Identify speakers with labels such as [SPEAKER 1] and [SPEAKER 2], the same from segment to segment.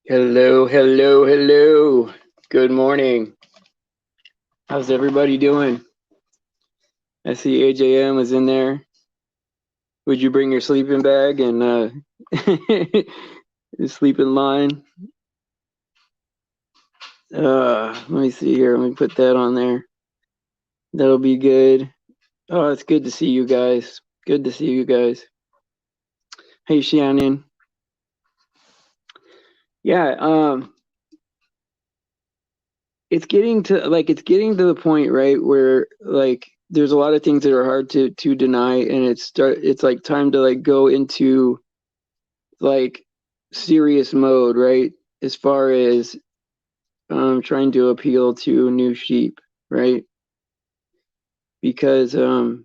[SPEAKER 1] Hello, hello, hello. Good morning. How's everybody doing? I see AJM is in there. Would you bring your sleeping bag and sleep in line? Let me see here. Let me put that on there. That'll be good. Oh, it's good to see you guys. Good to see you guys. Hey, Shannon. Yeah, it's getting to the point, right, where like there's a lot of things that are hard to deny, and it's like time to like go into like serious mode, right? As far as trying to appeal to new sheep, right? Because there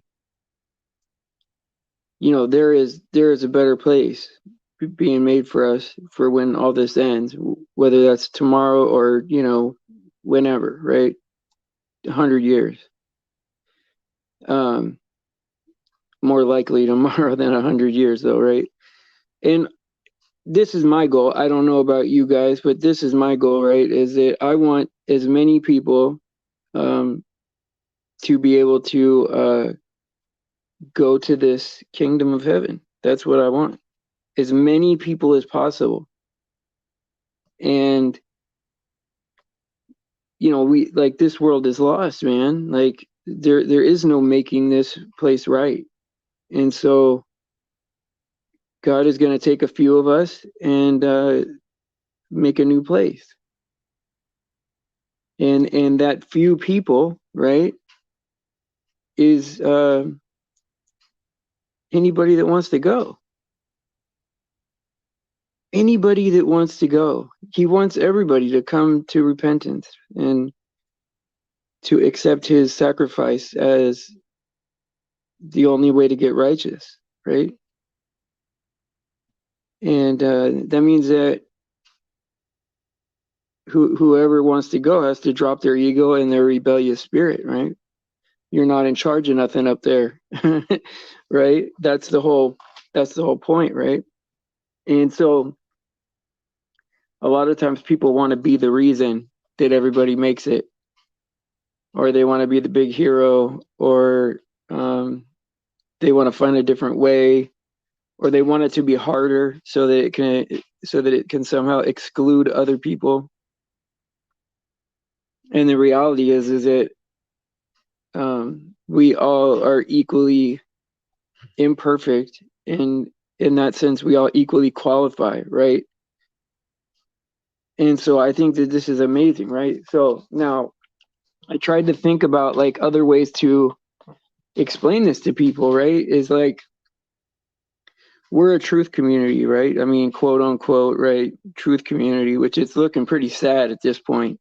[SPEAKER 1] is a better place being made for us for when all this ends, whether that's tomorrow or whenever, right? 100 years. Um, More likely tomorrow than 100 years, though, right? And this is my goal. I don't know about you guys, but this is my goal, right? Is that I want as many people um, to be able to go to this kingdom of heaven. That's what I want. As many people as possible. And we like this world is lost, man. Like there is no making this place right. And so God is going to take a few of us and make a new place. And that few people, right, is anybody that wants to go. Anybody that wants to go. He wants everybody to come to repentance and to accept his sacrifice as the only way to get righteous, right? And that means that whoever wants to go has to drop their ego and their rebellious spirit, right? You're not in charge of nothing up there, right? That's the whole point, right? And so a lot of times people want to be the reason that everybody makes it, or they want to be the big hero, or they want to find a different way, or they want it to be harder so that it can somehow exclude other people. And the reality is that we all are equally imperfect, and in that sense we all equally qualify, right? And so I think that this is amazing, right? So now I tried to think about like other ways to explain this to people, right? Is like we're a truth community, right? I mean, quote unquote, right? Truth community, which is looking pretty sad at this point.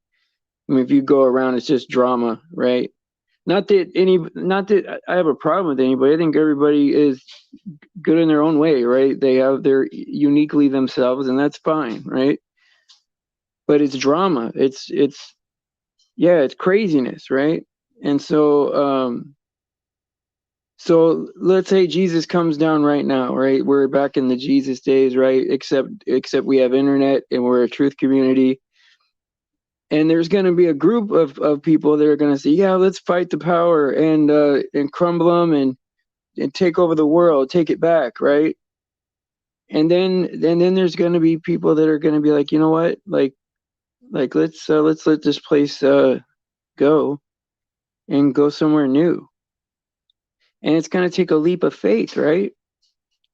[SPEAKER 1] I mean, if you go around, it's just drama, right? Not that I have a problem with anybody. I think everybody is good in their own way, right? They have their uniquely themselves, and that's fine, right? But it's drama. It's yeah, it's craziness, right? And so let's say Jesus comes down right now, right? We're back in the Jesus days, right? Except we have internet and we're a truth community. And there's going to be a group of people that are going to say, yeah, let's fight the power and crumble them and take over the world, take it back, right? And then there's going to be people that are going to be like, you know what, like let's let this place go and go somewhere new. And it's going to take a leap of faith, right?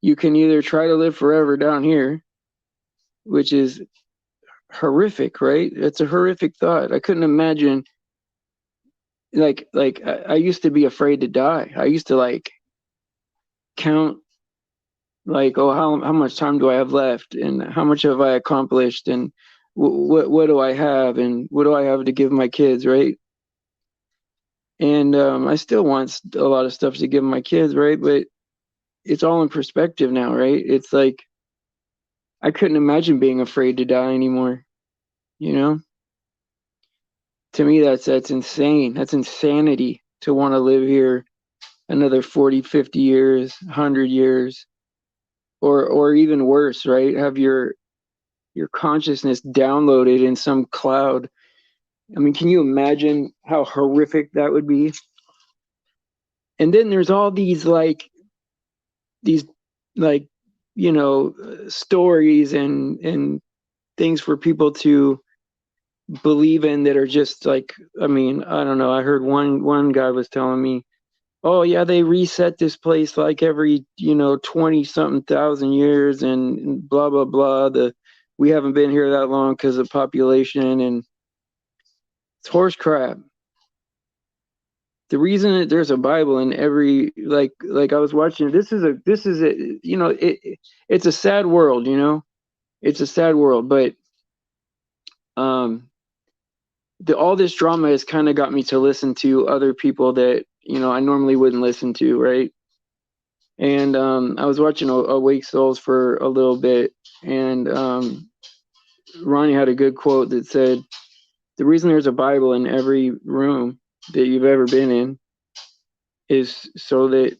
[SPEAKER 1] You can either try to live forever down here, which is horrific, right? It's a horrific thought. I couldn't imagine like I used to be afraid to die. I used to like count like, oh, how much time do I have left and how much have I accomplished and what do I have and what do I have to give my kids, right? And I still want a lot of stuff to give my kids, right? But it's all in perspective now, right? It's like I couldn't imagine being afraid to die anymore, you know? To me that's insane. That's insanity to want to live here another 40, 50 years, 100 years, or even worse, right? Have your your consciousness downloaded in some cloud. I mean, can you imagine how horrific that would be? And then there's all these these like stories and things for people to believe in that are just like, I mean, I don't know. I heard one guy was telling me, oh yeah, they reset this place like every 20 something thousand years and blah blah blah. We haven't been here that long because of population, and it's horse crap. The reason that there's a Bible in every like I was watching, this is it's a sad world, it's a sad world, but um all this drama has kind of got me to listen to other people that I normally wouldn't listen to, right? And I was watching Awake Souls for a little bit, and Ronnie had a good quote that said, the reason there's a Bible in every room that you've ever been in is so that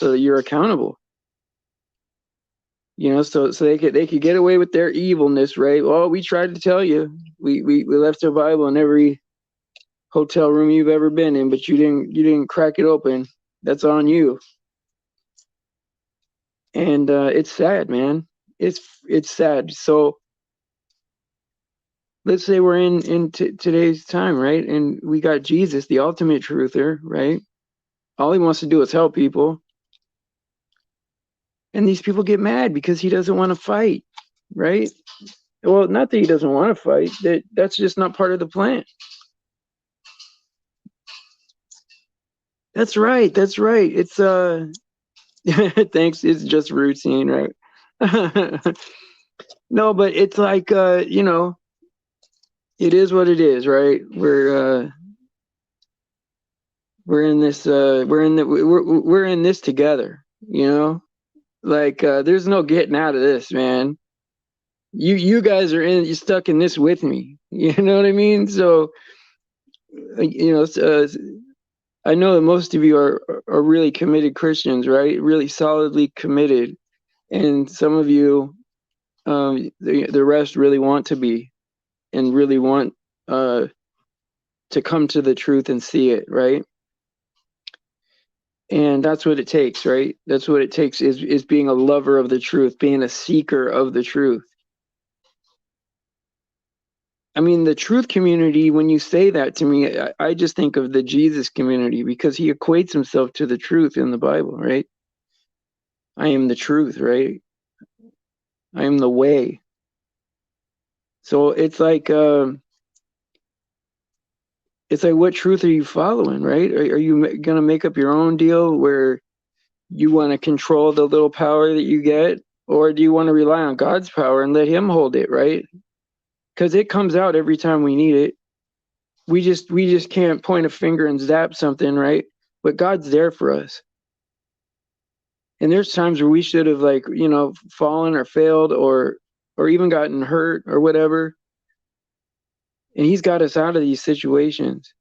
[SPEAKER 1] you're accountable. So they could get away with their evilness, right? Well, we tried to tell you. We left a Bible in every hotel room you've ever been in, but you didn't crack it open. That's on you. And it's sad, man. It's sad. So let's say we're in today's time, right? And we got Jesus, the ultimate truther, right? All he wants to do is help people. And these people get mad because he doesn't want to fight, right? Well, not that he doesn't want to fight, that's just not part of the plan. That's right. It's thanks, it's just routine, right? No, but it's like it is what it is, right? We're in this we're in this together, like there's no getting out of this, man. You guys you're stuck in this with me, you know what I mean? So I know that most of you are really committed Christians, right? Really solidly committed, and some of you the rest really want to be, and really want to come to the truth and see it, right? And that's what it takes, right? That's what it takes is being a lover of the truth, being a seeker of the truth. I mean, the truth community, when you say that to me, I just think of the Jesus community, because he equates himself to the truth in the Bible, right? I am the truth, right? I am the way. So it's like what truth are you following, right? Are you going to make up your own deal where you want to control the little power that you get? Or do you want to rely on God's power and let him hold it, right? Because it comes out every time we need it. We just can't point a finger and zap something, right? But God's there for us. And there's times where we should have fallen or failed or even gotten hurt or whatever. And he's got us out of these situations.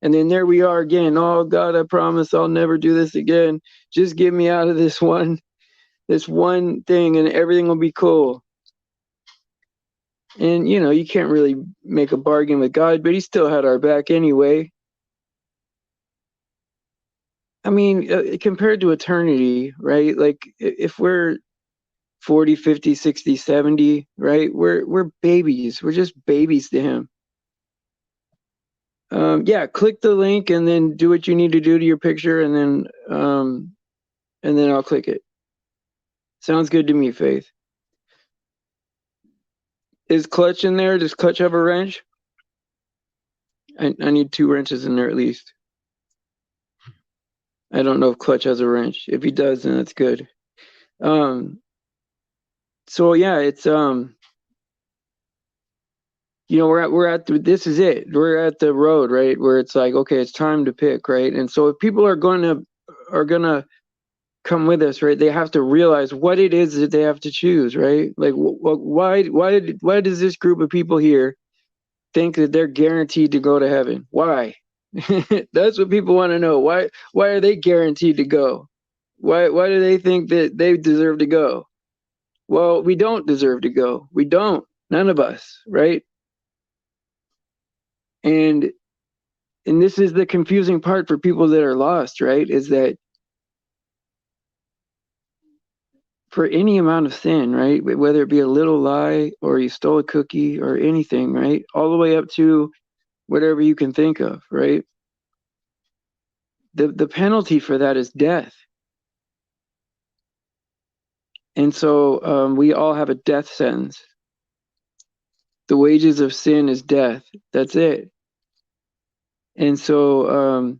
[SPEAKER 1] And then there we are again. Oh God, I promise I'll never do this again. Just get me out of this one thing and everything will be cool. And you can't really make a bargain with God, but he still had our back anyway. I mean, compared to eternity, right? Like if we're 40, 50, 60, 70, right? We're babies. We're just babies to him. Yeah, click the link and then do what you need to do to your picture, and then I'll click it. Sounds good to me, Faith. Is Clutch in there? Does Clutch have a wrench? I need 2 wrenches in there at least. I don't know if Clutch has a wrench. If he does, then that's good. So yeah, it's this is it. We're at the road, right? Where it's like, okay, it's time to pick, right? And so if people are gonna come with us, right, they have to realize what it is that they have to choose, right? Like, why does this group of people here think that they're guaranteed to go to heaven? Why? That's what people want to know. Why are they guaranteed to go? Why do they think that they deserve to go? Well, we don't deserve to go. We don't. None of us, right? And this is the confusing part for people that are lost, right? Is that for any amount of sin, right? Whether it be a little lie or you stole a cookie or anything, right? All the way up to whatever you can think of, right? The penalty for that is death. And so we all have a death sentence. The wages of sin is death. That's it. And so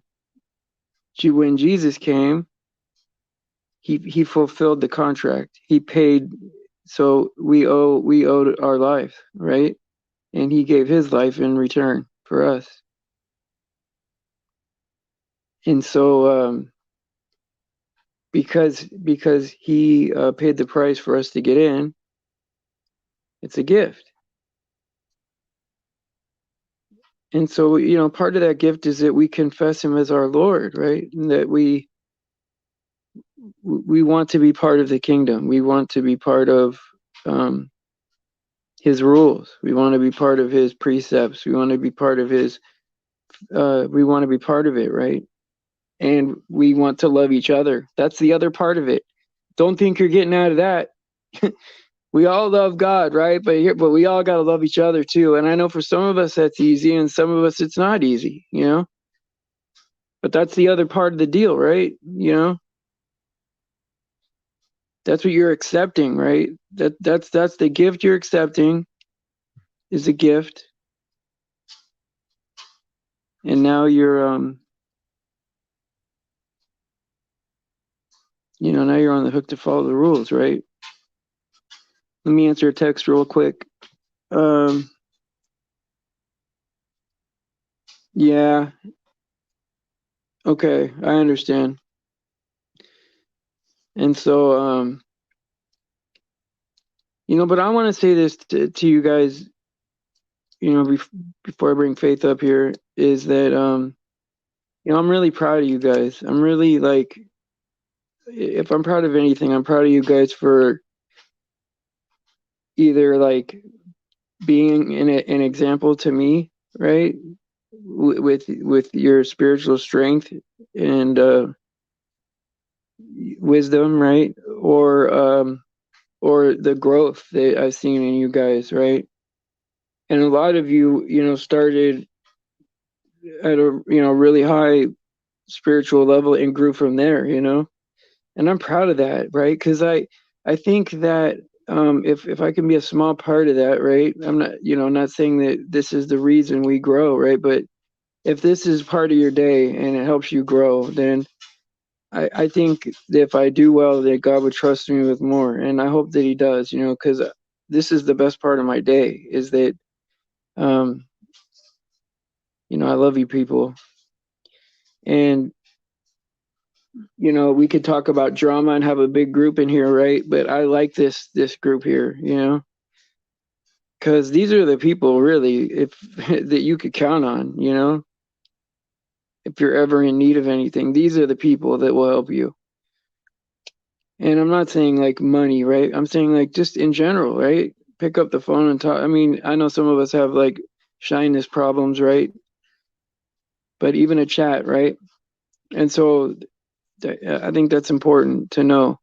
[SPEAKER 1] when Jesus came, he fulfilled the contract. He paid. So we owed our life, right? And he gave his life in return for us. And so because he paid the price for us to get in, it's a gift. And so, part of that gift is that we confess him as our Lord, right? And that we want to be part of the kingdom. We want to be part of his rules. We want to be part of his precepts. We want to be part of his, we want to be part of it, right? And we want to love each other. That's the other part of it. Don't think you're getting out of that. We all love God, right? But we all got to love each other too. And I know for some of us that's easy, and some of us it's not easy, But that's the other part of the deal, right? That's what you're accepting, right? That's the gift you're accepting is a gift. And now you're now you're on the hook to follow the rules, right? Let me answer a text real quick. Yeah. Okay, I understand. And so but I want to say this to you guys, before I bring Faith up here, is that I'm really proud of you guys. I'm really like, if I'm proud of anything, I'm proud of you guys for either like being an example to me, right? With your spiritual strength and wisdom, right? Or the growth that I've seen in you guys, right? And a lot of you, started at a really high spiritual level and grew from there, and I'm proud of that, right? Because I think that if I can be a small part of that, right? I'm not saying that this is the reason we grow, right? But if this is part of your day and it helps you grow, then I think that if I do well, that God would trust me with more, and I hope that He does, because this is the best part of my day, is that I love you people, and we could talk about drama and have a big group in here, right? But I like this group here, because these are the people really, if that you could count on, if you're ever in need of anything. These are the people that will help you. And I'm not saying like money, right? I'm saying like just in general, right? Pick up the phone and talk. I mean, I know some of us have like shyness problems, right? But even a chat, right? And so I think that's important to know.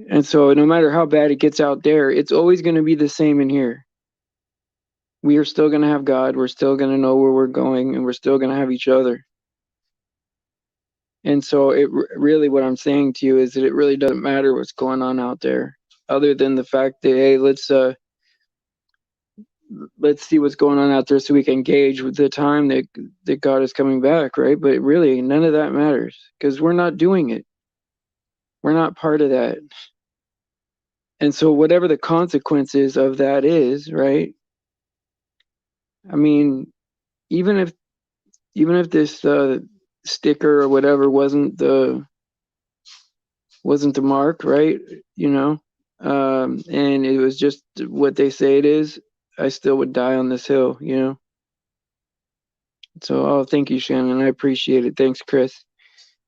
[SPEAKER 1] And so no matter how bad it gets out there, it's always going to be the same in here. We are still going to have God. We're still going to know where we're going, and we're still going to have each other. And so really what I'm saying to you is that it really doesn't matter what's going on out there, other than the fact that, hey, let's see what's going on out there so we can gauge with the time that God is coming back, right? But really, none of that matters because we're not doing it. We're not part of that. And so whatever the consequences of that is, right? I mean, even if this sticker or whatever wasn't the mark, right? And it was just what they say it is, I still would die on this hill, So, thank you, Shannon. I appreciate it. Thanks, Chris.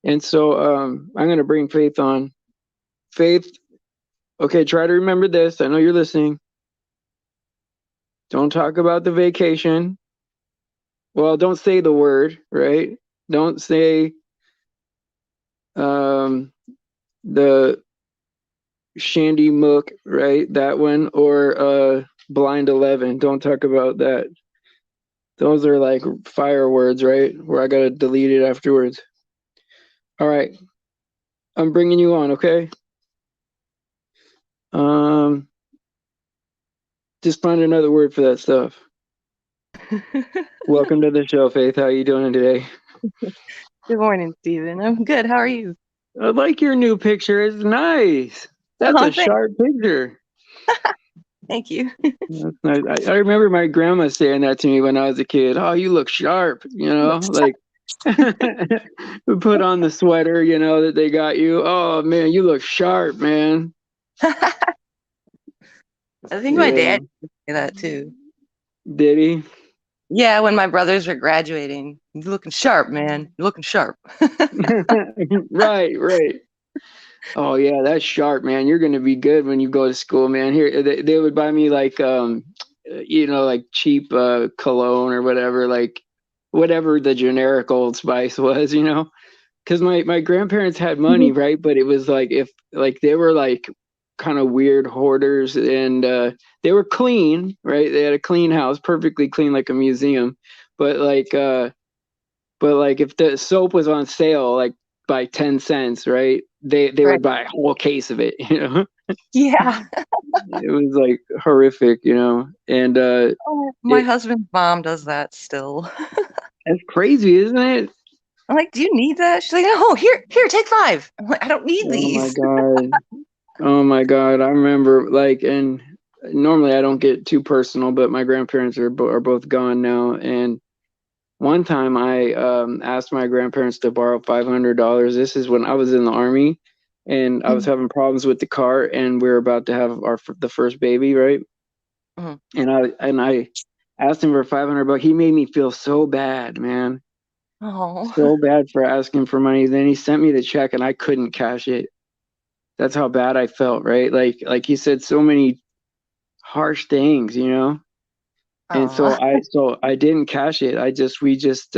[SPEAKER 1] And so I'm going to bring Faith on. Faith, Okay, try to remember this. I know you're listening. Don't talk about the vacation. Well, don't say the word, right? Don't say um the Shandy Mook, right? That one or Blind 11. Don't talk about that. Those are like fire words, right? Where I gotta delete it afterwards. All right, I'm bringing you on, okay? Um, just find another word for that stuff. Welcome to the show, Faith. How you doing today?
[SPEAKER 2] Good morning, Stephen. I'm good. How are you?
[SPEAKER 1] I like your new picture. It's nice. That's
[SPEAKER 2] Oh,
[SPEAKER 1] a sharp picture.
[SPEAKER 2] thank you.
[SPEAKER 1] That's nice. I remember my grandma saying that to me when I was a kid. Oh, you look sharp, like put on the sweater, that they got you. Oh man, you look sharp, man.
[SPEAKER 2] I think my
[SPEAKER 1] Yeah.
[SPEAKER 2] dad used to say that too.
[SPEAKER 1] Did he?
[SPEAKER 2] Yeah, when my brothers were graduating, you're looking sharp, man. You're looking sharp.
[SPEAKER 1] Right, right. Oh yeah, that's sharp, man. You're gonna be good when you go to school, man. Here, they would buy me like, like cheap cologne or whatever, like whatever the generic Old Spice was, because my grandparents had money, right? But it was like if like they were like kind of weird hoarders, and they were clean, right? They had a clean house, perfectly clean, like a museum. But like if the soap was on sale, like by 10 cents, right? They
[SPEAKER 2] Right.
[SPEAKER 1] would buy a whole case of it,
[SPEAKER 2] Yeah.
[SPEAKER 1] It was like horrific, and
[SPEAKER 2] Oh, my
[SPEAKER 1] it
[SPEAKER 2] husband's mom does that still.
[SPEAKER 1] it's crazy, isn't it?
[SPEAKER 2] I'm like, do you need that? She's like, oh, here, take 5. I'm like, I don't need
[SPEAKER 1] Oh my
[SPEAKER 2] these.
[SPEAKER 1] God. Oh my God. I remember like, and normally I don't get too personal, but my grandparents are both gone now. And one time I asked my grandparents to borrow $500. This is when I was in the army, and I was
[SPEAKER 2] Mhm.
[SPEAKER 1] having problems with the car, and we were about to have the first baby, right?
[SPEAKER 2] Mhm.
[SPEAKER 1] And I asked him for 500 bucks. He made me feel so bad, man.
[SPEAKER 2] Oh,
[SPEAKER 1] So bad for asking for money. Then he sent me the check and I couldn't cash it. That's how bad I felt, right? Like he said so many harsh things, And
[SPEAKER 2] oh,
[SPEAKER 1] so I didn't cash it. We just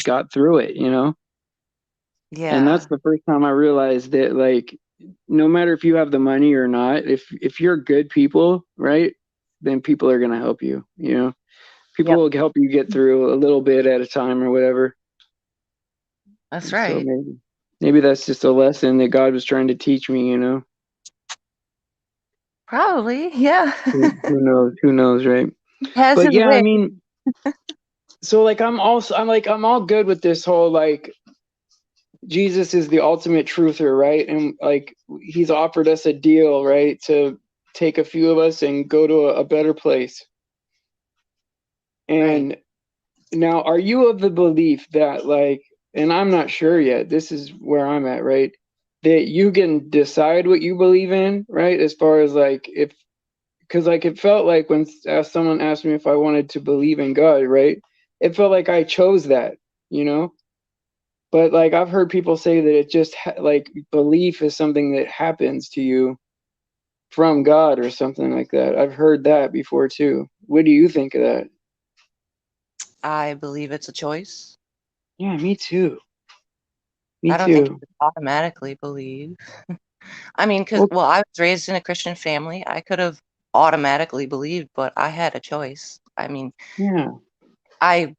[SPEAKER 1] got through it. And that's
[SPEAKER 2] yeah.
[SPEAKER 1] the first time I realized that, like, no matter if you have the money or not, if you're good people, right, then people are gonna help you. People
[SPEAKER 2] Yep,
[SPEAKER 1] will help you get through a little bit at a time or whatever.
[SPEAKER 2] that's
[SPEAKER 1] So
[SPEAKER 2] right.
[SPEAKER 1] maybe that's just a lesson that God was trying to teach me.
[SPEAKER 2] Probably, yeah.
[SPEAKER 1] Who knows? Who knows, right?
[SPEAKER 2] Has
[SPEAKER 1] But
[SPEAKER 2] his
[SPEAKER 1] yeah, I
[SPEAKER 2] way.
[SPEAKER 1] mean, so like I'm all good with this whole like Jesus is the ultimate truther, right? And like he's offered us a deal, right, to take a few of us and go to a better place.
[SPEAKER 2] Right.
[SPEAKER 1] And now, are you of the belief that, like, and I'm not sure yet, this is where I'm at, right? That you can decide what you believe in, right? As far as like, if, because like it felt like when someone asked me if I wanted to believe in God, right? It felt like I chose that, you know? But like I've heard people say that it just like belief is something that happens to you from God or something like that. I've heard that before too. What do you think of that?
[SPEAKER 2] I believe it's a choice.
[SPEAKER 1] Yeah, me too. Me
[SPEAKER 2] I don't think
[SPEAKER 1] too.
[SPEAKER 2] you automatically believe. I mean, because,
[SPEAKER 1] Well,
[SPEAKER 2] well, I was raised in a Christian family. I could have automatically believed, but I had a choice. I mean,
[SPEAKER 1] yeah,
[SPEAKER 2] I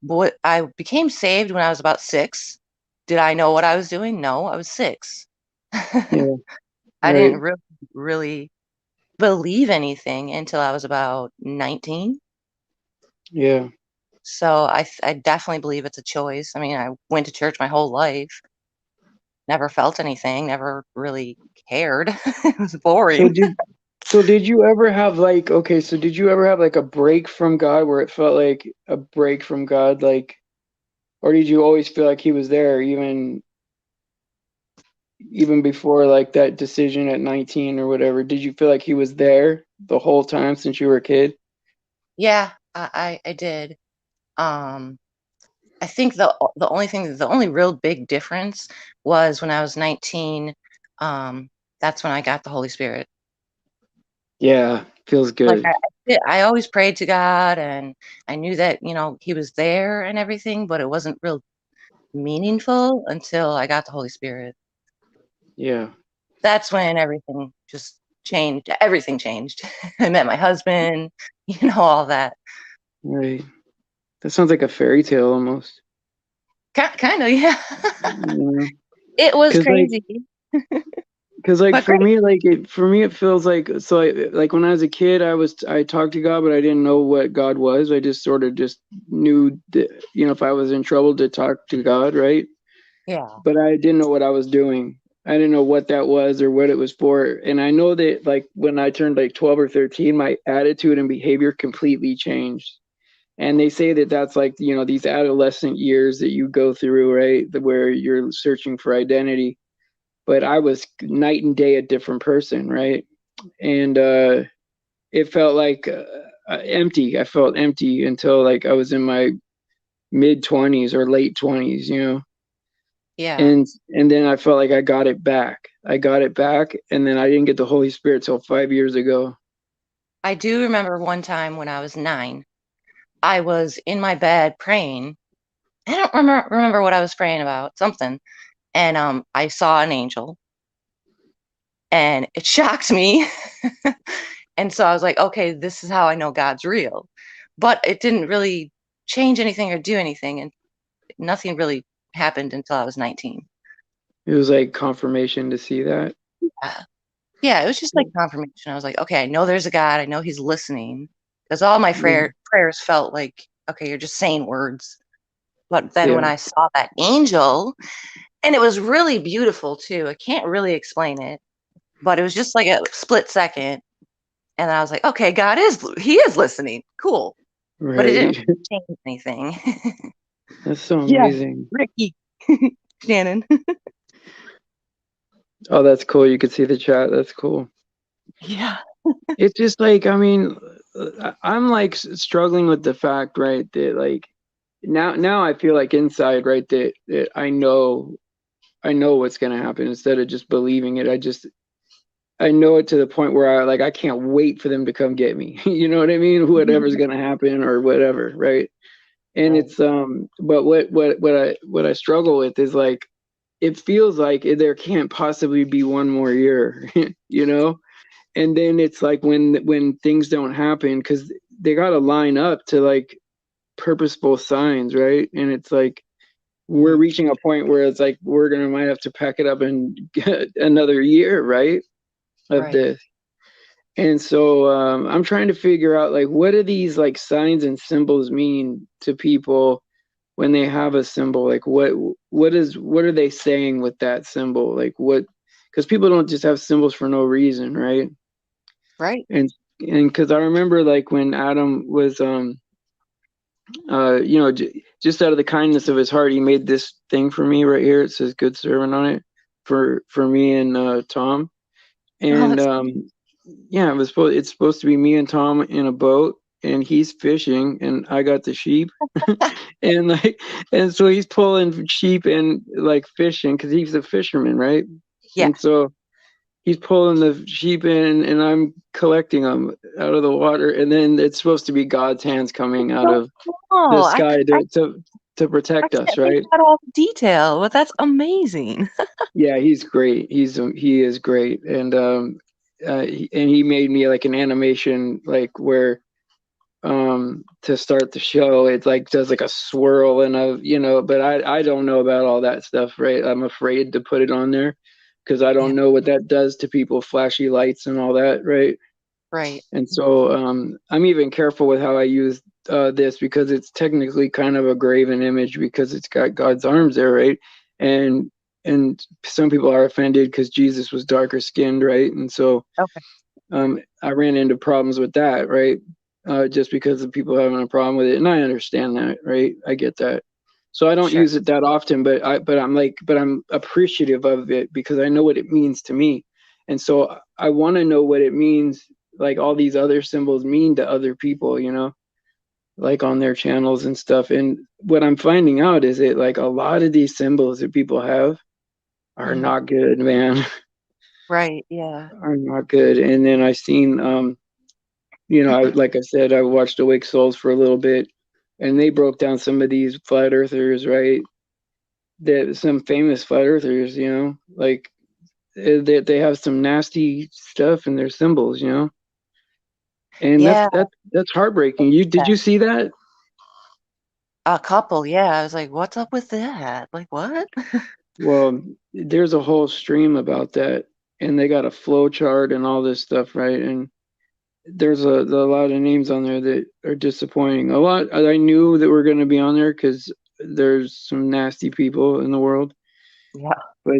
[SPEAKER 2] became saved when I was about 6. Did I know what I was doing? No, I was 6.
[SPEAKER 1] yeah,
[SPEAKER 2] I didn't
[SPEAKER 1] right.
[SPEAKER 2] really believe anything until I was about 19.
[SPEAKER 1] Yeah.
[SPEAKER 2] So I definitely believe it's a choice. I mean, I went to church my whole life, never felt anything, never really cared. It was
[SPEAKER 1] So
[SPEAKER 2] boring.
[SPEAKER 1] did you ever have like, okay, so did you ever have like a break from God where it felt like a break from God, like, or did you always feel like he was there even before like that decision at 19 or whatever? Did you feel like he was there the whole time since you were a kid?
[SPEAKER 2] Yeah, I did. Um, I think the only real big difference was when I was 19. Um, that's when I got the Holy Spirit.
[SPEAKER 1] Yeah, feels
[SPEAKER 2] Like
[SPEAKER 1] good.
[SPEAKER 2] I always prayed to God, and I knew that, he was there and everything, but it wasn't real meaningful until I got the Holy Spirit.
[SPEAKER 1] Yeah,
[SPEAKER 2] That's when everything just changed. Everything changed. I met my husband, all that.
[SPEAKER 1] right. That sounds like a fairy tale almost.
[SPEAKER 2] Kind of, yeah.
[SPEAKER 1] You know,
[SPEAKER 2] It was
[SPEAKER 1] because like
[SPEAKER 2] crazy,
[SPEAKER 1] Because like
[SPEAKER 2] but great.
[SPEAKER 1] for me it feels like so like when I was a kid I talked to God but I didn't know what God was. I just sort of just knew that, if I was in trouble to talk to God, right?
[SPEAKER 2] Yeah.
[SPEAKER 1] But I didn't know what I was doing. I didn't know what that was or what it was for. And I know that like when I turned like 12 or 13 my attitude and behavior completely changed. And they say that that's like, these adolescent years that you go through, right? Where you're searching for identity, but I was night and day a different person, right? And it felt like empty. I felt empty until like I was in my mid 20s or late 20s,
[SPEAKER 2] Yeah.
[SPEAKER 1] and then I felt like I got it back. I got it back, and then I didn't get the Holy Spirit till 5 years ago.
[SPEAKER 2] I do remember one time when I was 9, I was in my bed praying. I don't remember what I was praying about, something. And I saw an angel, and it shocked me. And so I was like, okay, this is how I know God's real. But it didn't really change anything or do anything, and nothing really happened until I was 19.
[SPEAKER 1] It was like confirmation to see that.
[SPEAKER 2] Yeah. Yeah, it was just like confirmation. I was like, okay, I know there's a God. I know he's listening. Because all my
[SPEAKER 1] Yeah,
[SPEAKER 2] prayers felt like, okay, you're just saying words. But then when
[SPEAKER 1] yeah,
[SPEAKER 2] I saw that angel, and it was really beautiful too. I can't really explain it, but it was just like a split second. And then I was like, okay, he is listening. Cool. But it didn't
[SPEAKER 1] right.
[SPEAKER 2] change anything.
[SPEAKER 1] That's so
[SPEAKER 2] Yeah,
[SPEAKER 1] amazing.
[SPEAKER 2] Ricky, Shannon.
[SPEAKER 1] Oh, that's cool. You could see the chat. That's cool.
[SPEAKER 2] Yeah.
[SPEAKER 1] It's just like, I mean, I'm like struggling with the fact, right, that like now I feel like inside, right, that I know what's gonna happen instead of just believing it. I know it to the point where I can't wait for them to come get me. You know what I mean? Whatever's gonna happen or whatever, right? And
[SPEAKER 2] Right.
[SPEAKER 1] it's but what I struggle with is like it feels like there can't possibly be one more year, you know? And then it's like when things don't happen because they got to line up to like purposeful signs, right? And it's like we're
[SPEAKER 2] Mhm.
[SPEAKER 1] reaching a point where it's like we're gonna might have to pack it up and get another year, right, of
[SPEAKER 2] Right.
[SPEAKER 1] this. And so I'm trying to figure out like what do these like signs and symbols mean to people when they have a symbol? Like what are they saying with that symbol? Like what? Because people don't just have symbols for no reason, right?
[SPEAKER 2] Right.
[SPEAKER 1] And because I remember like when Adam was just out of the kindness of his heart, he made this thing for me right here. It says "Good Servant" on it for me and Tom.
[SPEAKER 2] Oh,
[SPEAKER 1] And
[SPEAKER 2] that's
[SPEAKER 1] yeah, it's supposed to be me and Tom in a boat, and he's fishing, and I got the sheep, and like, and so he's pulling sheep and like fishing because he's a fisherman, right?
[SPEAKER 2] yeah.
[SPEAKER 1] And so he's pulling the sheep in and I'm collecting them out of the water, and then it's supposed to be God's hands coming out
[SPEAKER 2] So
[SPEAKER 1] of the
[SPEAKER 2] cool.
[SPEAKER 1] sky
[SPEAKER 2] I
[SPEAKER 1] to
[SPEAKER 2] I
[SPEAKER 1] protect us,
[SPEAKER 2] can't think
[SPEAKER 1] right?
[SPEAKER 2] about all the detail, but that's amazing.
[SPEAKER 1] Yeah, he's great. He is great. And he made me like an animation like where to start the show it like does like a swirl and but I don't know about all that stuff, right? I'm afraid to put it on there because I
[SPEAKER 2] Yeah.
[SPEAKER 1] don't know what that does to people, flashy lights and all that, right?
[SPEAKER 2] Right.
[SPEAKER 1] And so I'm even careful with how I use this because it's technically kind of a graven image because it's got God's arms there, right? And and some people are offended because Jesus was darker skinned, right? And so
[SPEAKER 2] Okay.
[SPEAKER 1] I ran into problems with that, right? Just because of people having a problem with it, and I understand that, right? I get that. So I don't
[SPEAKER 2] Sure.
[SPEAKER 1] use it that often, but I'm appreciative of it because I know what it means to me, and so I want to know what it means, like all these other symbols mean to other people, like on their channels and stuff. And what I'm finding out is that like a lot of these symbols that people have are
[SPEAKER 2] Mhm.
[SPEAKER 1] not good, man.
[SPEAKER 2] Right. Yeah.
[SPEAKER 1] are not good. And then I seen I like I said, I watched Awake Souls for a little bit, and they broke down some of these flat earthers, right? That some famous flat earthers, like they have some nasty stuff in their symbols, and
[SPEAKER 2] Yeah.
[SPEAKER 1] that's heartbreaking. You did you see that?
[SPEAKER 2] A couple. Yeah. I was like, what's up with that? Like, what?
[SPEAKER 1] Well, there's a whole stream about that, and they got a flow chart and all this stuff, right? And there's a lot of names on there that are disappointing. A lot I knew that were going to be on there because there's some nasty people in the world,
[SPEAKER 2] Yeah.
[SPEAKER 1] but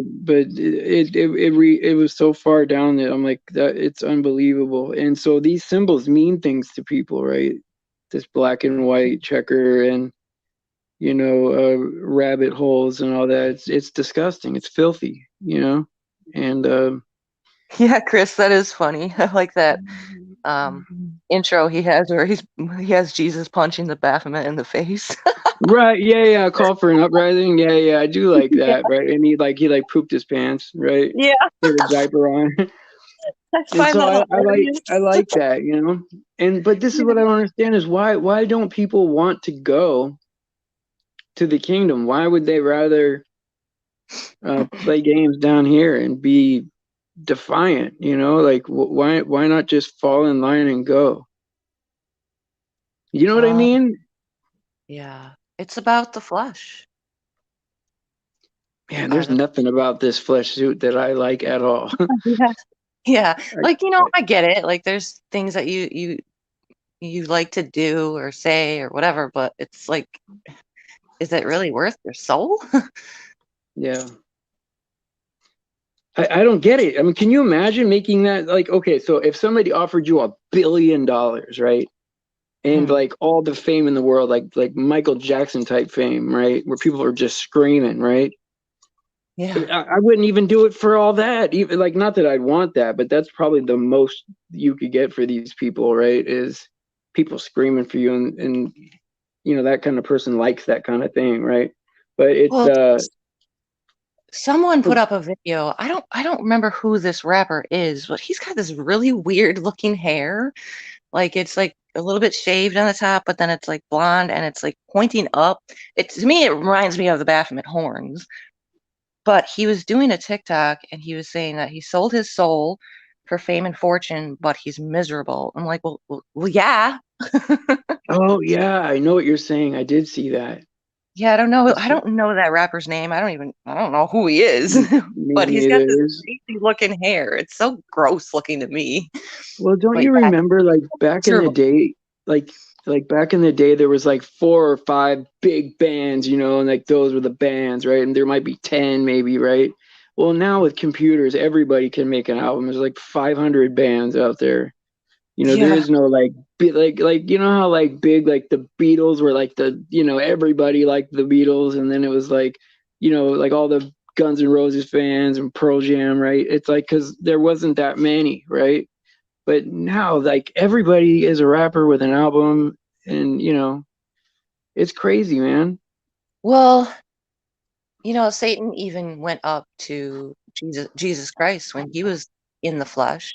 [SPEAKER 1] it was so far down that I'm like that it's unbelievable. And so these symbols mean things to people, right? This black and white checker and rabbit holes and all that. It's disgusting. It's filthy, and
[SPEAKER 2] Yeah, Chris, that is funny. I like that intro he has where he has Jesus punching the Baphomet in the face.
[SPEAKER 1] right, yeah, yeah. Call for an uprising. Yeah, yeah. I do like
[SPEAKER 2] Yeah.
[SPEAKER 1] that, right? And he pooped his pants, right?
[SPEAKER 2] Yeah.
[SPEAKER 1] He had a diaper on.
[SPEAKER 2] I
[SPEAKER 1] And
[SPEAKER 2] find
[SPEAKER 1] so
[SPEAKER 2] that
[SPEAKER 1] I like
[SPEAKER 2] hilarious.
[SPEAKER 1] I like that, And but this is what I don't understand is why don't people want to go to the kingdom? Why would they rather play games down here and be defiant? Like why not just fall in line and go? You know what I
[SPEAKER 2] Um,
[SPEAKER 1] mean?
[SPEAKER 2] yeah. It's about the flesh.
[SPEAKER 1] Man,
[SPEAKER 2] Or
[SPEAKER 1] there's
[SPEAKER 2] the
[SPEAKER 1] nothing about this flesh suit that I like at all.
[SPEAKER 2] Yeah. Yeah. Like,
[SPEAKER 1] I-
[SPEAKER 2] I get it. Like there's things that you like to do or say or whatever, but it's like, is it really worth your soul?
[SPEAKER 1] yeah. I don't get it. I mean, can you imagine making that like okay, so if somebody offered you $1 billion, right? And
[SPEAKER 2] Mm,
[SPEAKER 1] like all the fame in the world, like Michael Jackson type fame, right? Where people are just screaming, right?
[SPEAKER 2] yeah.
[SPEAKER 1] I wouldn't even do it for all that. Even like not that I'd want that, but that's probably the most you could get for these people, right? Is people screaming for you and that kind of person likes that kind of thing, right? But it's
[SPEAKER 2] Well, someone put up a video. I don't remember who this rapper is, but he's got this really weird looking hair. Like it's like a little bit shaved on the top, but then it's like blonde and it's like pointing up. To me it reminds me of the Baphomet horns. But he was doing a TikTok and he was saying that he sold his soul for fame and fortune, but he's miserable. I'm like, well, yeah.
[SPEAKER 1] oh yeah, I know what you're saying. I did see that.
[SPEAKER 2] Yeah, I don't know. I
[SPEAKER 1] It's,
[SPEAKER 2] don't know that rapper's name. I don't know who he is.
[SPEAKER 1] me
[SPEAKER 2] But he's got
[SPEAKER 1] neither.
[SPEAKER 2] this crazy looking hair. It's so gross looking to me.
[SPEAKER 1] Well, don't
[SPEAKER 2] But
[SPEAKER 1] you
[SPEAKER 2] yeah,
[SPEAKER 1] remember like back in the
[SPEAKER 2] miserable.
[SPEAKER 1] day, like back in the day there was like four or five big bands, and like those were the bands, right? And there might be 10 maybe, right? Well, now with computers, everybody can make an album. There's like 500 bands out there. There
[SPEAKER 2] Yeah.
[SPEAKER 1] is no like how like big like the Beatles were like everybody liked the Beatles and then it was like like all the Guns N' Roses fans and Pearl Jam, right? It's like cuz there wasn't that many, right? But now, like everybody is a rapper with an album, and it's crazy, man.
[SPEAKER 2] Well, Satan even went up to Jesus Christ when he was in the flesh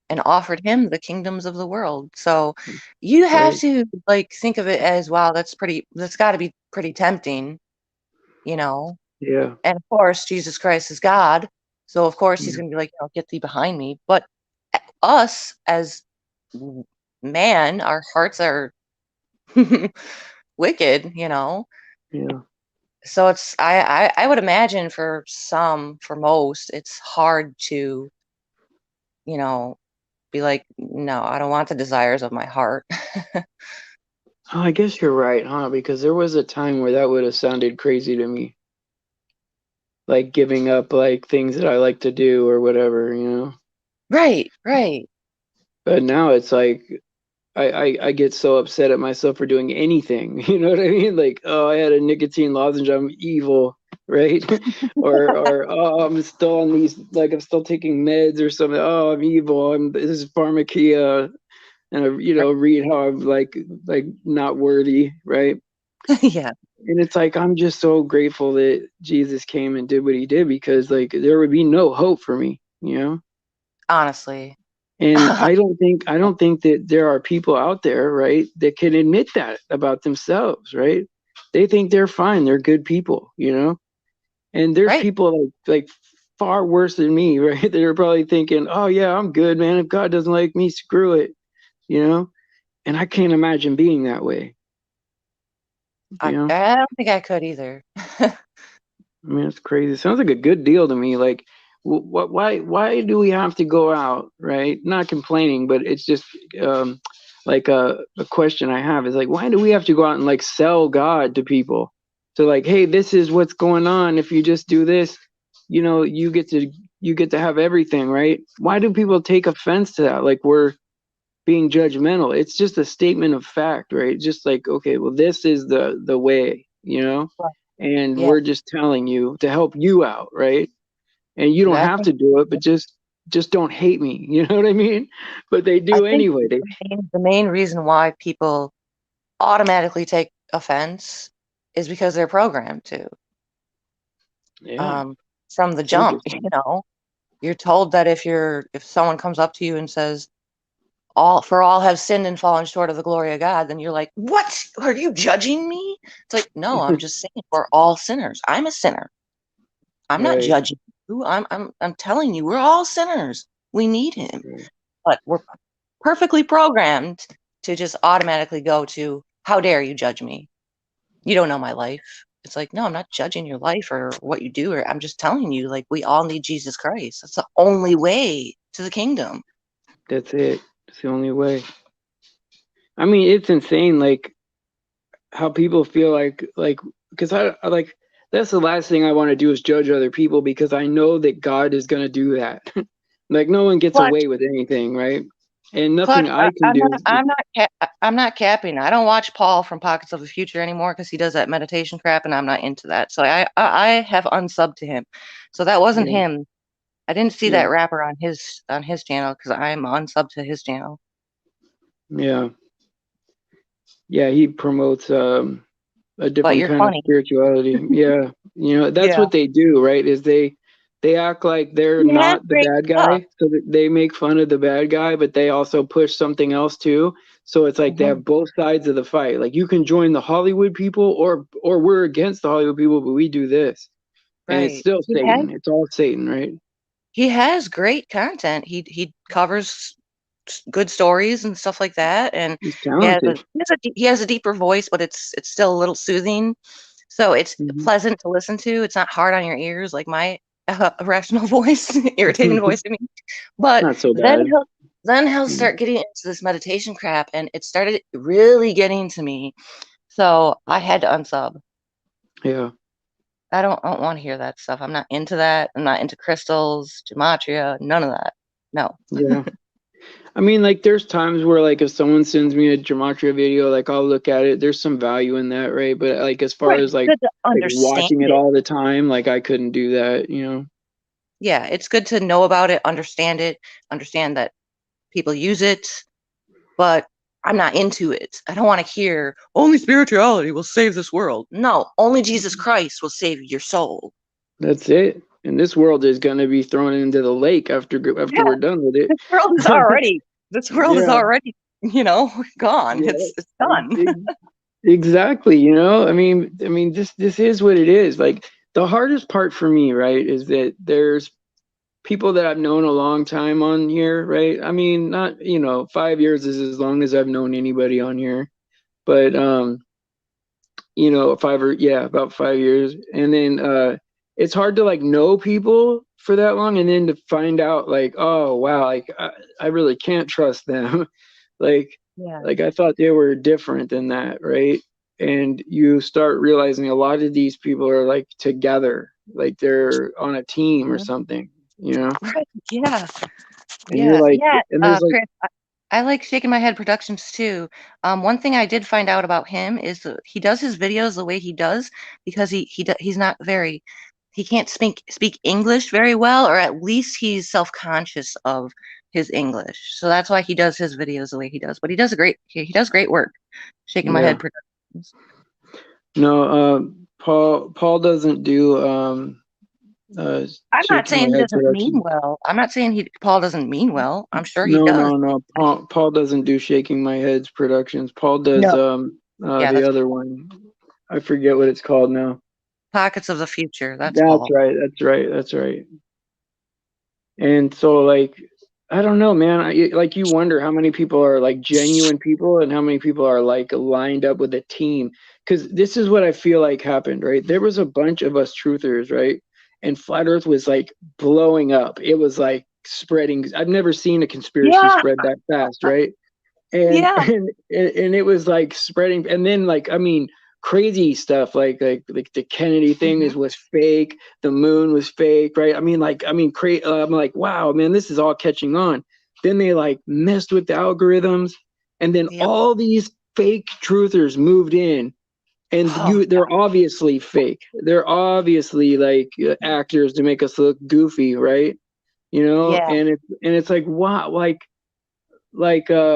[SPEAKER 2] and offered him the kingdoms of the world. So you have
[SPEAKER 1] Right?
[SPEAKER 2] to like think of it as, wow, that's got to be pretty tempting, you know.
[SPEAKER 1] Yeah,
[SPEAKER 2] And of course, Jesus Christ is God. So of course he's
[SPEAKER 1] yeah,
[SPEAKER 2] going to be like, get thee behind me. But us as man, our hearts are wicked.
[SPEAKER 1] yeah.
[SPEAKER 2] So I would imagine for most, it's hard to, you know, be like, no, I don't want the desires of my heart.
[SPEAKER 1] Oh, I guess you're right, huh? Because there was a time where that would have sounded crazy to me, like giving up like things that I like to do or whatever.
[SPEAKER 2] Right, right.
[SPEAKER 1] But now it's like I get so upset at myself for doing anything. You know what I mean? Like, oh, I had a nicotine lozenge, I'm evil, right? or oh, I'm still on these, like I'm still taking meds or something. Oh, I'm evil. This is pharmakia, and I, read how I'm like not worthy, right?
[SPEAKER 2] Yeah.
[SPEAKER 1] And it's like I'm just so grateful that Jesus came and did what he did because like there would be no hope for me.
[SPEAKER 2] honestly.
[SPEAKER 1] And I don't think that there are people out there, right, that can admit that about themselves, right? They think they're fine, they're good people, you know? And there's
[SPEAKER 2] Right.
[SPEAKER 1] people like far worse than me, right? They're probably thinking, "Oh yeah, I'm good, man. If God doesn't like me, screw it," you know. And I can't imagine being that way,
[SPEAKER 2] I,
[SPEAKER 1] you know.
[SPEAKER 2] I don't think I could either.
[SPEAKER 1] I mean, it's crazy. It sounds like a good deal to me. Like, why do we have to go out, right? Not complaining, but it's just like a question I have is like, why do we have to go out and like sell God to people? To like, hey, this is what's going on. If you just do this, you know, you get to have everything, right? Why do people take offense to that? Like we're being judgmental. It's just a statement of fact, right? Just like, okay, well, this is the way, you know,
[SPEAKER 2] Right.
[SPEAKER 1] and
[SPEAKER 2] Yeah.
[SPEAKER 1] we're just telling you to help you out, right? And you don't
[SPEAKER 2] I
[SPEAKER 1] have
[SPEAKER 2] think
[SPEAKER 1] to do it, but just don't hate me. You know what I mean? But they
[SPEAKER 2] I
[SPEAKER 1] do
[SPEAKER 2] think
[SPEAKER 1] anyway. They
[SPEAKER 2] the main reason why people automatically take offense is because they're programmed to.
[SPEAKER 1] yeah,
[SPEAKER 2] Um, from the
[SPEAKER 1] it's
[SPEAKER 2] jump,
[SPEAKER 1] interesting.
[SPEAKER 2] you're told that if someone comes up to you and says all have sinned and fallen short of the glory of God, then you're like, what? Are you judging me? It's like, no, I'm just saying we're all sinners. I'm a sinner. I'm not
[SPEAKER 1] Right.
[SPEAKER 2] judging you. I'm telling you, we're all sinners. We need him.
[SPEAKER 1] Right.
[SPEAKER 2] But we're perfectly programmed to just automatically go to, how dare you judge me? You don't know my life. It's like, no, I'm not judging your life or what you do, or I'm just telling you, like, we all need Jesus Christ. That's the only way to the kingdom.
[SPEAKER 1] That's it. It's the only way. I mean, it's insane. Like how people feel like because I like that's the last thing I want to do is judge other people because I know that God is going to do that. Like no one gets
[SPEAKER 2] Clutch,
[SPEAKER 1] away with anything, right? And nothing
[SPEAKER 2] clutch.
[SPEAKER 1] I can do.
[SPEAKER 2] I'm not capping. I don't watch Paul from Pockets of the Future anymore because he does that meditation crap, and I'm not into that. So I have unsubbed to him. So that wasn't
[SPEAKER 1] Yeah,
[SPEAKER 2] him. I didn't see that
[SPEAKER 1] yeah,
[SPEAKER 2] rapper on his channel because I'm unsubbed to his channel.
[SPEAKER 1] yeah, yeah. He promotes a
[SPEAKER 2] But
[SPEAKER 1] different
[SPEAKER 2] you're
[SPEAKER 1] kind of
[SPEAKER 2] funny.
[SPEAKER 1] spirituality. Yeah, you know that's
[SPEAKER 2] Yeah.
[SPEAKER 1] what they do, right? Is they act like they're
[SPEAKER 2] He has
[SPEAKER 1] not the
[SPEAKER 2] great
[SPEAKER 1] bad
[SPEAKER 2] stuff.
[SPEAKER 1] guy, so that they make fun of the bad guy, but they also push something else too. So it's like they
[SPEAKER 2] Hmm.
[SPEAKER 1] have both sides of the fight. Like you can join the Hollywood people, or we're against the Hollywood people, but we do this, and it's
[SPEAKER 2] Right.
[SPEAKER 1] still Satan. It's all Satan, right?
[SPEAKER 2] He has great content. He covers good stories and stuff like that, and
[SPEAKER 1] He's talented.
[SPEAKER 2] he has a deeper voice, but it's still a little soothing. So it's
[SPEAKER 1] Hmm.
[SPEAKER 2] pleasant to listen to. It's not hard on your ears like my irrational voice, irritating voice to me. But
[SPEAKER 1] Not so
[SPEAKER 2] then
[SPEAKER 1] bad.
[SPEAKER 2] he'll start getting into this meditation crap, and it started really getting to me. So I had to unsub.
[SPEAKER 1] Yeah,
[SPEAKER 2] I don't want to hear that stuff. I'm not into that. I'm not into crystals, gematria, none of that. No.
[SPEAKER 1] yeah. I mean, like, there's times where, like, if someone sends me a gematria video, like, I'll look at it. There's some value in that, right? But like, as far
[SPEAKER 2] Right.
[SPEAKER 1] as
[SPEAKER 2] It's good to
[SPEAKER 1] like
[SPEAKER 2] understand
[SPEAKER 1] watching it
[SPEAKER 2] it.
[SPEAKER 1] all the time, like, I couldn't do that, you know?
[SPEAKER 2] Yeah, it's good to know about it, understand that people use it, but I'm not into it. I don't want to hear only spirituality will save this world. No, only Jesus Christ will save your soul.
[SPEAKER 1] That's it. And this world is gonna be thrown into the lake after
[SPEAKER 2] Yeah,
[SPEAKER 1] we're done with it.
[SPEAKER 2] this world is already this world is
[SPEAKER 1] Yeah,
[SPEAKER 2] already, gone.
[SPEAKER 1] yeah,
[SPEAKER 2] It's done.
[SPEAKER 1] exactly. You know, I mean, this is what it is. Like, the hardest part for me, right, is that there's people that I've known a long time on here, right? I mean, not, you know, 5 years is as long as I've known anybody on here, but you know, yeah, about 5 years. And then it's hard to like know people for that long and then to find out like, oh wow, like I really can't trust them. like
[SPEAKER 2] Yeah.
[SPEAKER 1] like I thought they were different than that, right? And you start realizing a lot of these people are like together, like they're on a team or
[SPEAKER 2] Mhm.
[SPEAKER 1] something, you know?
[SPEAKER 2] Right. Yeah.
[SPEAKER 1] And you're
[SPEAKER 2] Yeah.
[SPEAKER 1] like,
[SPEAKER 2] Yeah.
[SPEAKER 1] and there's like,
[SPEAKER 2] Chris, I like Shaking My Head Productions too. One thing I did find out about him is that he does his videos the way he does because he's not very he can't speak English very well, or at least he's self-conscious of his English. So that's why he does his videos the way he does. But he does great work. Shaking My
[SPEAKER 1] yeah,
[SPEAKER 2] Head Productions.
[SPEAKER 1] no, Paul doesn't do
[SPEAKER 2] I'm not
[SPEAKER 1] Shaking My
[SPEAKER 2] saying he
[SPEAKER 1] Head
[SPEAKER 2] doesn't mean
[SPEAKER 1] production.
[SPEAKER 2] well. I'm not saying Paul doesn't mean well. I'm sure he
[SPEAKER 1] No,
[SPEAKER 2] does.
[SPEAKER 1] no, no. Paul doesn't do Shaking My Head's productions. Paul does
[SPEAKER 2] No. Yeah,
[SPEAKER 1] the
[SPEAKER 2] that's
[SPEAKER 1] other one. I forget what it's called now.
[SPEAKER 2] Pockets of the Future. That's
[SPEAKER 1] That's
[SPEAKER 2] Paul.
[SPEAKER 1] right. That's right. That's right. And so like I don't know, man. Like you wonder how many people are like genuine people and how many people are like lined up with a team. Because this is what I feel like happened, right? There was a bunch of us truthers, right? And Flat Earth was like blowing up. It was like spreading. I've never seen a conspiracy
[SPEAKER 2] Yeah,
[SPEAKER 1] spread that fast, right? and
[SPEAKER 2] yeah.
[SPEAKER 1] and and it was like spreading, and then like I mean crazy stuff like the Kennedy thing
[SPEAKER 2] Mhm.
[SPEAKER 1] was fake, the moon was fake, right? I'm like, wow, man, this is all catching on. Then they like messed with the algorithms, and then
[SPEAKER 2] Yep.
[SPEAKER 1] all these fake truthers moved in, and
[SPEAKER 2] Oh,
[SPEAKER 1] they're obviously fake, they're obviously like actors to make us look goofy, right?
[SPEAKER 2] yeah.
[SPEAKER 1] And it's like wow,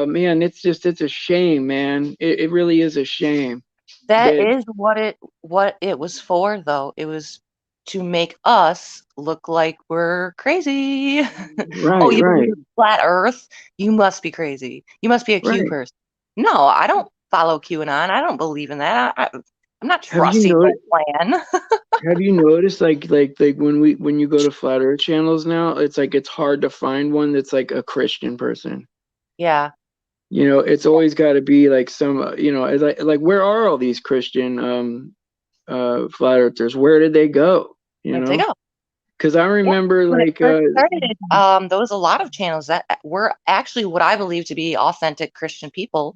[SPEAKER 1] man, it's a shame, man. It really is a shame
[SPEAKER 2] That
[SPEAKER 1] that
[SPEAKER 2] is what it was for, though. It was to make us look like we're crazy. Oh,
[SPEAKER 1] right,
[SPEAKER 2] you believe
[SPEAKER 1] right,
[SPEAKER 2] in flat Earth? You must be crazy. You must be a Q
[SPEAKER 1] right.
[SPEAKER 2] person. No, I don't follow QAnon. I don't believe in that. I'm not
[SPEAKER 1] have you
[SPEAKER 2] trusting their
[SPEAKER 1] noticed
[SPEAKER 2] plan.
[SPEAKER 1] have you noticed like when you go to flat earth channels now, it's like it's hard to find one that's like a Christian person.
[SPEAKER 2] Yeah.
[SPEAKER 1] It's always got to be like some like where are all these Christian flat earthers? Where did they go?
[SPEAKER 2] Where'd they go?
[SPEAKER 1] Because I
[SPEAKER 2] Yeah.
[SPEAKER 1] remember
[SPEAKER 2] When it
[SPEAKER 1] like
[SPEAKER 2] first started, there was a lot of channels that were actually what I believe to be authentic Christian people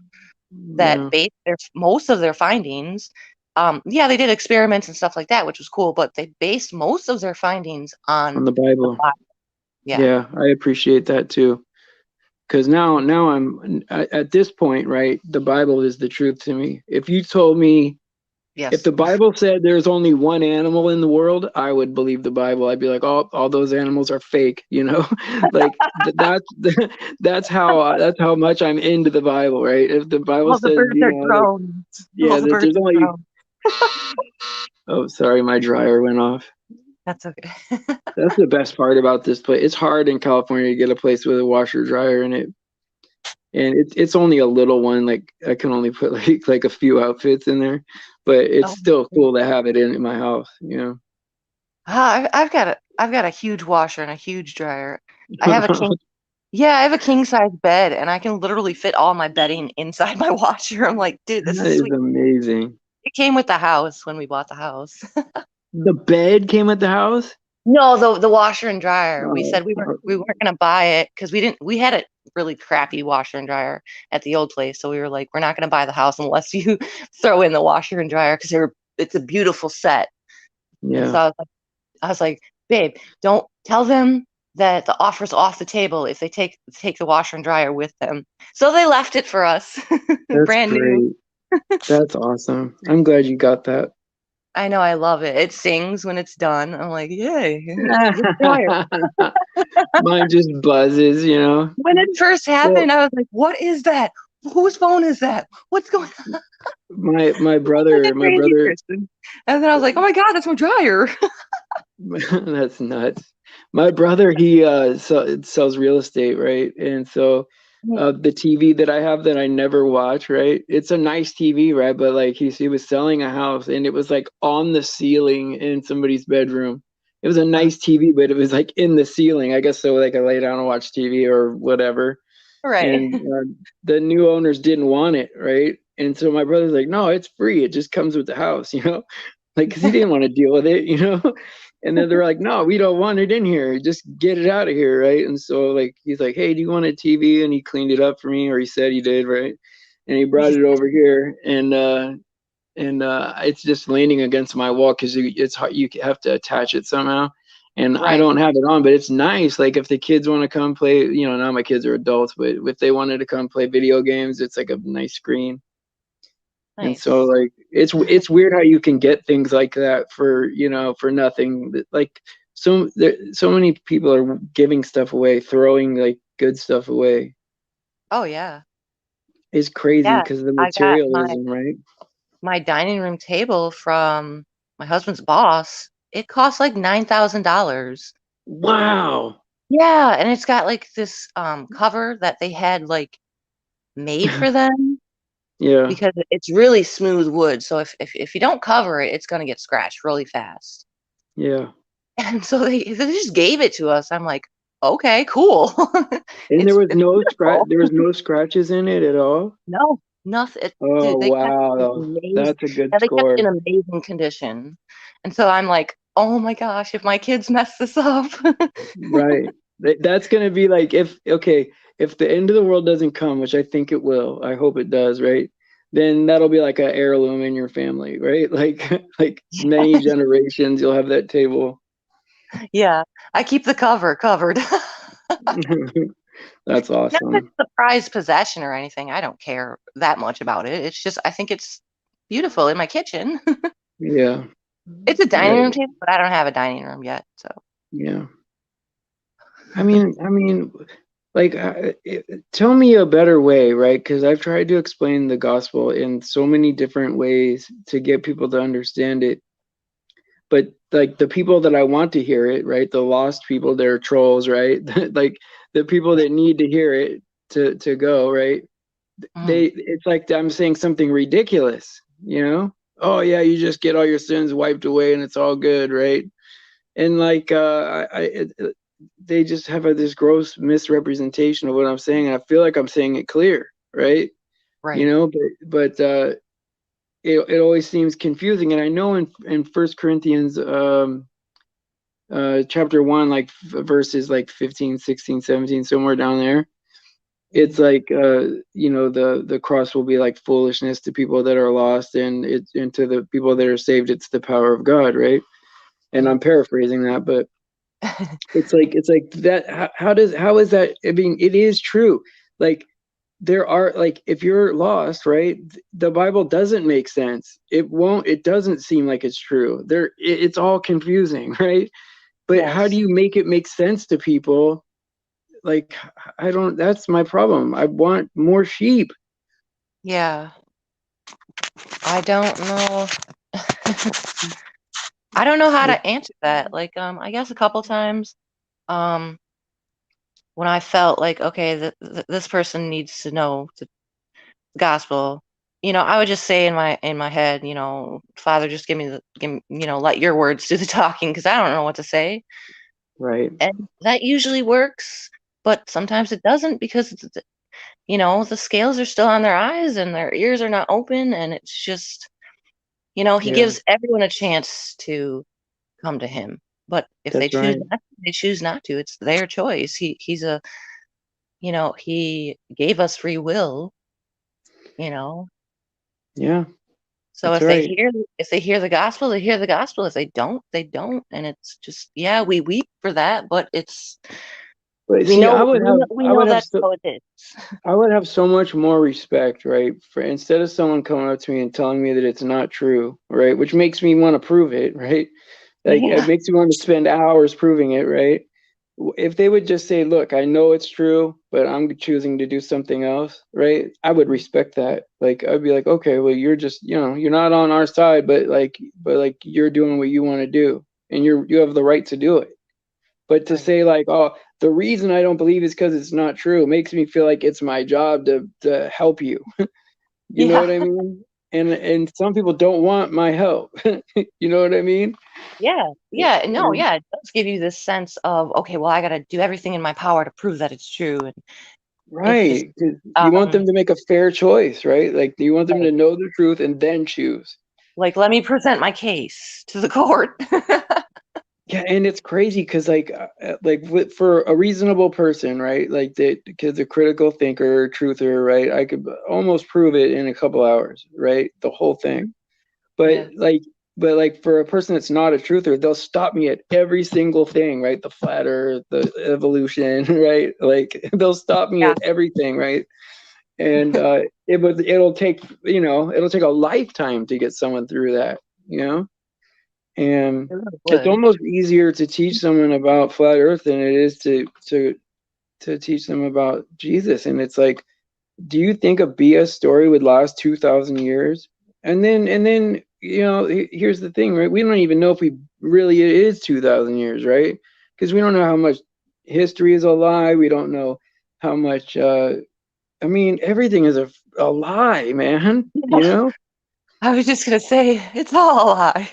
[SPEAKER 2] that
[SPEAKER 1] yeah,
[SPEAKER 2] based most of their findings. Yeah, they did experiments and stuff like that, which was cool, but they based most of their findings
[SPEAKER 1] on
[SPEAKER 2] on
[SPEAKER 1] the
[SPEAKER 2] the
[SPEAKER 1] Bible.
[SPEAKER 2] Bible. Yeah.
[SPEAKER 1] Yeah, I appreciate that too. Because now I'm at this point, right? The Bible is the truth to me. If you told me, if
[SPEAKER 2] Yes.
[SPEAKER 1] the Bible said there's only one animal in the world, I would believe the Bible. I'd be like, all those animals are fake, like that's how much I'm into the Bible, right? If the Bible
[SPEAKER 2] All the
[SPEAKER 1] says,
[SPEAKER 2] birds are
[SPEAKER 1] like,
[SPEAKER 2] drones. All
[SPEAKER 1] yeah,
[SPEAKER 2] the
[SPEAKER 1] that
[SPEAKER 2] birds
[SPEAKER 1] there's
[SPEAKER 2] are
[SPEAKER 1] only,
[SPEAKER 2] drones.
[SPEAKER 1] oh, sorry, my dryer went off.
[SPEAKER 2] That's okay.
[SPEAKER 1] That's the best part about this place. It's hard in California to get a place with a washer dryer in it. And it's only a little one. Like I can only put like a few outfits in there, but it's
[SPEAKER 2] Oh,
[SPEAKER 1] still cool to have it in my house.
[SPEAKER 2] I've got a huge washer and a huge dryer. I have a king. Yeah, I have a king size bed, and I can literally fit all my bedding inside my washer. I'm like, dude, this
[SPEAKER 1] That
[SPEAKER 2] is
[SPEAKER 1] is
[SPEAKER 2] sweet.
[SPEAKER 1] amazing.
[SPEAKER 2] It came with the house when we bought the house.
[SPEAKER 1] The bed came with the house.
[SPEAKER 2] No, the washer and dryer. We
[SPEAKER 1] Oh,
[SPEAKER 2] said we weren't gonna buy it because we had a really crappy washer and dryer at the old place. So we were like, we're not gonna buy the house unless you throw in the washer and dryer because it's a beautiful set. And so
[SPEAKER 1] yeah,
[SPEAKER 2] I was like, babe, don't tell them that the offer's off the table if they take the washer and dryer with them. So they left it for us,
[SPEAKER 1] that's
[SPEAKER 2] brand new.
[SPEAKER 1] great. That's awesome. I'm glad you got that.
[SPEAKER 2] I know, I love it. It sings when it's done. I'm like, yay, good dryer.
[SPEAKER 1] Mine just buzzes.
[SPEAKER 2] When it first
[SPEAKER 1] Well,
[SPEAKER 2] happened, I was like, what is that? Whose phone is that? What's going on?
[SPEAKER 1] my
[SPEAKER 2] Like a
[SPEAKER 1] brother, my
[SPEAKER 2] crazy
[SPEAKER 1] brother,
[SPEAKER 2] person. And then I was like, oh my God, that's my dryer.
[SPEAKER 1] that's nuts. My brother, he sells real estate, right? And so the TV that I have that I never watch, right? It's a nice TV, right? But like he was selling a house and it was like on the ceiling in somebody's bedroom. It was a nice TV, but it was like in the ceiling. I guess so they could lay down and watch TV or whatever.
[SPEAKER 2] Right.
[SPEAKER 1] And the new owners didn't want it, right? And so my brother's like, no, it's free. It just comes with the house. Like, because he didn't want to deal with it. And then they're like, no, we don't want it in here. Just get it out of here, right? And so, like, he's like, hey, do you want a TV? And he cleaned it up for me, or he said he did, right? And he brought it over here, and it's just leaning against my wall because it's hard. You have to attach it somehow. And I
[SPEAKER 2] Right.
[SPEAKER 1] don't have it on, but it's nice. Like if the kids want to come play, now my kids are adults, but if they wanted to come play video games, it's like a nice screen. And so
[SPEAKER 2] Nice.
[SPEAKER 1] like it's weird how you can get things like that for nothing. Like so many people are giving stuff away, throwing like good stuff away.
[SPEAKER 2] Oh yeah.
[SPEAKER 1] It's crazy
[SPEAKER 2] Yeah.
[SPEAKER 1] because of the
[SPEAKER 2] I got my
[SPEAKER 1] materialism, right?
[SPEAKER 2] my dining room table from my husband's boss. it costs like $9,000.
[SPEAKER 1] Wow.
[SPEAKER 2] Yeah, and it's got like this cover that they had like made for them
[SPEAKER 1] Yeah.
[SPEAKER 2] because it's really smooth wood. So if you don't cover it, it's gonna get scratched really fast.
[SPEAKER 1] Yeah.
[SPEAKER 2] And so they just gave it to us. I'm like, okay, cool.
[SPEAKER 1] And
[SPEAKER 2] It's
[SPEAKER 1] there
[SPEAKER 2] beautiful.
[SPEAKER 1] was no scratches in it at all.
[SPEAKER 2] No, nothing.
[SPEAKER 1] Oh
[SPEAKER 2] Dude, they kept it
[SPEAKER 1] wow.
[SPEAKER 2] amazing.
[SPEAKER 1] That's a good
[SPEAKER 2] Yeah, they kept it
[SPEAKER 1] score.
[SPEAKER 2] in amazing condition. And so I'm like, oh my gosh, if my kids mess this up.
[SPEAKER 1] Right. That's gonna be like if okay, if the end of the world doesn't come, which I think it will, I hope it does, right? Then that'll be like an heirloom in your family, right? Like many generations you'll have that table.
[SPEAKER 2] Yeah, I keep the cover covered.
[SPEAKER 1] That's
[SPEAKER 2] Not that
[SPEAKER 1] awesome.
[SPEAKER 2] it's a prized possession or anything. I don't care that much about it. It's just I think it's beautiful in my kitchen.
[SPEAKER 1] Yeah.
[SPEAKER 2] It's a
[SPEAKER 1] I,
[SPEAKER 2] dining room table, but I don't have a dining room yet. So
[SPEAKER 1] yeah. I mean, like, tell me a better way, right? Because I've tried to explain the gospel in so many different ways to get people to understand it. But like the people that I want to hear it, right? The lost people, they're trolls, right? Like the people that need to hear it to go, right?
[SPEAKER 2] mm,
[SPEAKER 1] It's like I'm saying something ridiculous, you know? Oh yeah, you just get all your sins wiped away and it's all good, right? And like they just have this gross misrepresentation of what I'm saying, and I feel like I'm saying it clear, right? You
[SPEAKER 2] right.
[SPEAKER 1] know, but it always seems confusing. And I know in First Corinthians chapter 1, like verses like 15, 16, 17, somewhere down there, it's like you know, the cross will be like foolishness to people that are lost, and to the people that are saved it's the power of God, right? And I'm paraphrasing that, but it's like that. How is that? I mean, it is true. Like there are, like, if you're lost, right, the Bible doesn't make sense. It doesn't seem like it's true. It's all confusing, right? But how do
[SPEAKER 2] Yes.
[SPEAKER 1] you make it make sense to people? Like, I don't, that's my problem. I want more sheep.
[SPEAKER 2] Yeah. I don't know. I don't know how
[SPEAKER 1] Like,
[SPEAKER 2] to answer that. Like, I guess a couple times, um, when I felt like, okay, this person needs to know the gospel, I would just say in my head, Father, just let your words do the talking because I don't know what to say,
[SPEAKER 1] right.
[SPEAKER 2] and that usually works, but sometimes it doesn't because the scales are still on their eyes and their ears are not open, and it's just, he
[SPEAKER 1] Yeah,
[SPEAKER 2] gives everyone a chance to come to him. But if they
[SPEAKER 1] that's
[SPEAKER 2] choose
[SPEAKER 1] right.
[SPEAKER 2] not to, they choose not to. It's their choice. He gave us free will, you know.
[SPEAKER 1] Yeah,
[SPEAKER 2] So
[SPEAKER 1] that's
[SPEAKER 2] if they
[SPEAKER 1] right.
[SPEAKER 2] hear if they hear the gospel, they hear the gospel. If they don't, they don't. And it's just, yeah, we weep for that, but it's
[SPEAKER 1] But
[SPEAKER 2] we
[SPEAKER 1] see,
[SPEAKER 2] know we know we know that's how it is.
[SPEAKER 1] I would have so much more respect, right? For instead of someone coming up to me and telling me that it's not true, right? Which makes me want to prove it, right? Like it
[SPEAKER 2] Yeah.
[SPEAKER 1] makes me want to spend hours proving it, right? If they would just say, "Look, I know it's true, but I'm choosing to do something else," right? I would respect that. Like I'd be like, "Okay, well, you're just, you're not on our side, but like you're doing what you want to do, and you have the right to do it." But to
[SPEAKER 2] Right.
[SPEAKER 1] say like, "Oh, the reason I don't believe is because it's not true," makes me feel like it's my job to help you. You know
[SPEAKER 2] Yeah.
[SPEAKER 1] what I mean? And some people don't want my help. You know what I mean?
[SPEAKER 2] Yeah. Yeah. No,
[SPEAKER 1] And
[SPEAKER 2] yeah. It does give you this sense of, okay, well, I gotta do everything in my power to prove that it's true. And it's
[SPEAKER 1] right, 'cause you want
[SPEAKER 2] um
[SPEAKER 1] them to make a fair choice, right? Like you want them
[SPEAKER 2] right.
[SPEAKER 1] to know the truth and then choose.
[SPEAKER 2] Like, let me present my case to the court.
[SPEAKER 1] Yeah, and it's crazy because for a reasonable person, right? Like because a critical thinker, truther, right? I could almost prove it in a couple hours, right? The whole thing.
[SPEAKER 2] Mhm.
[SPEAKER 1] But
[SPEAKER 2] Yeah.
[SPEAKER 1] like for a person that's not a truther, they'll stop me at every single thing, right? The flat earth, the evolution, right? Like they'll stop me
[SPEAKER 2] Yeah.
[SPEAKER 1] at everything, right? And it'll take a lifetime to get someone through that, you know? And
[SPEAKER 2] It really
[SPEAKER 1] it's
[SPEAKER 2] would.
[SPEAKER 1] almost easier to teach someone about flat earth than it is to teach them about Jesus. And it's like, do you think a BS story would last 2,000 years? And then here's the thing, right? We don't even know if we really it is 2,000 years, right? Because we don't know how much history is a lie. We don't know how much. I mean, everything is a lie, man. You know,
[SPEAKER 2] I was just gonna say it's all a lie.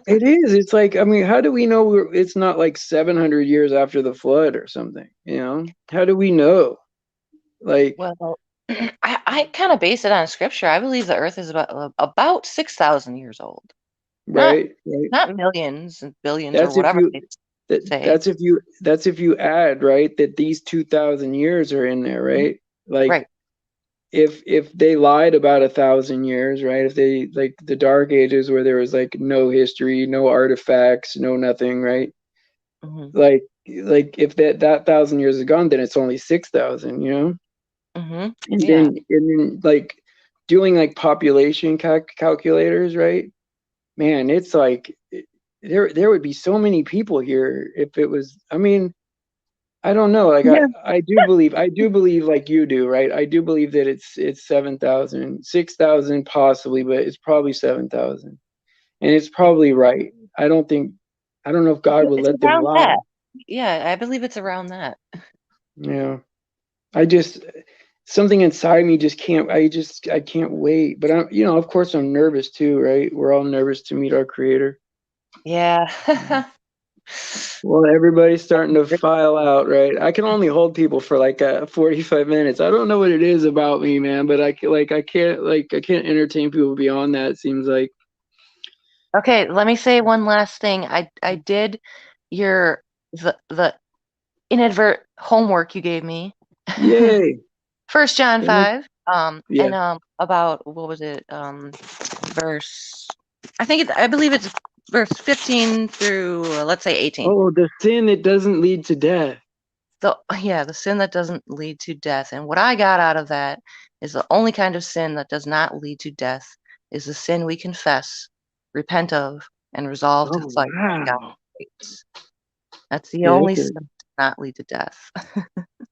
[SPEAKER 1] it is. It's like, I mean, how do we know it's not like 700 years after the flood or something? You know, how do we know? Like,
[SPEAKER 2] Well, I kind of base it on scripture. I believe the Earth is about 6,000 years old. Not
[SPEAKER 1] right, right.
[SPEAKER 2] not millions and billions or
[SPEAKER 1] That's if
[SPEAKER 2] whatever
[SPEAKER 1] you
[SPEAKER 2] they say.
[SPEAKER 1] that's if you add, right, that these 2,000 years are in there,
[SPEAKER 2] Mhm.
[SPEAKER 1] right? Like,
[SPEAKER 2] Right.
[SPEAKER 1] if they lied about 1,000 years, right? If they, like the Dark Ages where there was like no history, no artifacts, no nothing, right?
[SPEAKER 2] Hmm.
[SPEAKER 1] Like if that 1,000 years is gone, then it's only 6,000, you know?
[SPEAKER 2] Hmm.
[SPEAKER 1] And
[SPEAKER 2] Yeah.
[SPEAKER 1] then like doing like population calculators, right? Man, it's like there would be so many people here if it was. I mean, I don't know. Like
[SPEAKER 2] Yeah.
[SPEAKER 1] I do believe like you do, right? I do believe that it's 7,000, 6,000 possibly, but it's probably 7,000. And it's probably right. I don't know if God would
[SPEAKER 2] It's
[SPEAKER 1] let them
[SPEAKER 2] around
[SPEAKER 1] lie.
[SPEAKER 2] that. Yeah, I believe it's around that.
[SPEAKER 1] Yeah. I just something inside me just can't I can't wait. But I'm, of course I'm nervous too, right? We're all nervous to meet our creator.
[SPEAKER 2] Yeah.
[SPEAKER 1] Well, everybody's starting to file out, right? I can only hold people for like 45 minutes. I don't know what it is about me, man, but I can't entertain people beyond that, it seems like.
[SPEAKER 2] Okay, let me say one last thing. I did your the inadvert homework you gave me.
[SPEAKER 1] Yay.
[SPEAKER 2] First John
[SPEAKER 1] And it,
[SPEAKER 2] 5,
[SPEAKER 1] yeah.
[SPEAKER 2] and about what was it? Verse I believe it's verse 15 through let's say 18.
[SPEAKER 1] Oh, the sin that doesn't lead to death.
[SPEAKER 2] The sin that doesn't lead to death. And what I got out of that is the only kind of sin that does not lead to death is the sin we confess, repent of, and resolve to
[SPEAKER 1] Oh,
[SPEAKER 2] fight God's
[SPEAKER 1] wow.
[SPEAKER 2] grace. That's the
[SPEAKER 1] Yeah,
[SPEAKER 2] only sin that does not lead to death.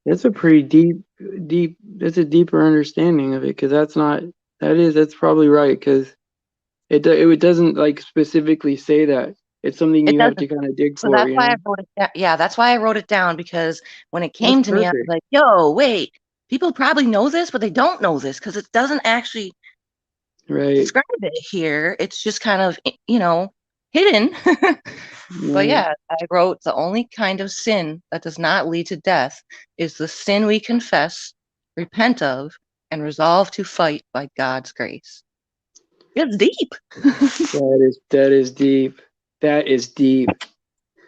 [SPEAKER 1] that's a pretty that's a deeper understanding of it, because that's probably right, because it doesn't like specifically say that. It's something
[SPEAKER 2] It
[SPEAKER 1] you have
[SPEAKER 2] doesn't.
[SPEAKER 1] to kind of dig
[SPEAKER 2] So
[SPEAKER 1] for,
[SPEAKER 2] that's
[SPEAKER 1] you
[SPEAKER 2] why I
[SPEAKER 1] know?
[SPEAKER 2] wrote it down. Yeah, that's why I wrote it down because when it
[SPEAKER 1] That's
[SPEAKER 2] came to me, I was
[SPEAKER 1] perfect.
[SPEAKER 2] like, yo, wait, people probably know this, but they don't know this because it doesn't actually
[SPEAKER 1] Right.
[SPEAKER 2] describe it here. It's just kind of, hidden. But
[SPEAKER 1] Right.
[SPEAKER 2] yeah, I wrote the only kind of sin that does not lead to death is the sin we confess, repent of, and resolve to fight by God's grace. It's deep.
[SPEAKER 1] That is deep. That is deep.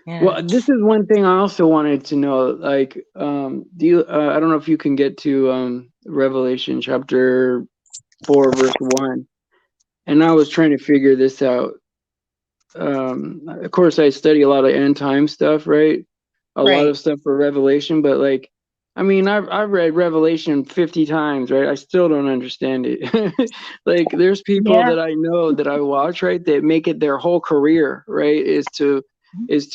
[SPEAKER 2] Yeah.
[SPEAKER 1] Well, this is one thing I also wanted to know. Like, do you? I don't know if you can get to Revelation chapter 4, verse 1. And I was trying to figure this out. Of course, I study a lot of end time stuff, right? A lot
[SPEAKER 2] Right.
[SPEAKER 1] of stuff for Revelation, but like, I mean, I've read Revelation 50 times, right? I still don't understand it. Like, there's people
[SPEAKER 2] Yeah.
[SPEAKER 1] that I know that I watch, right, that make it their whole career, right, is to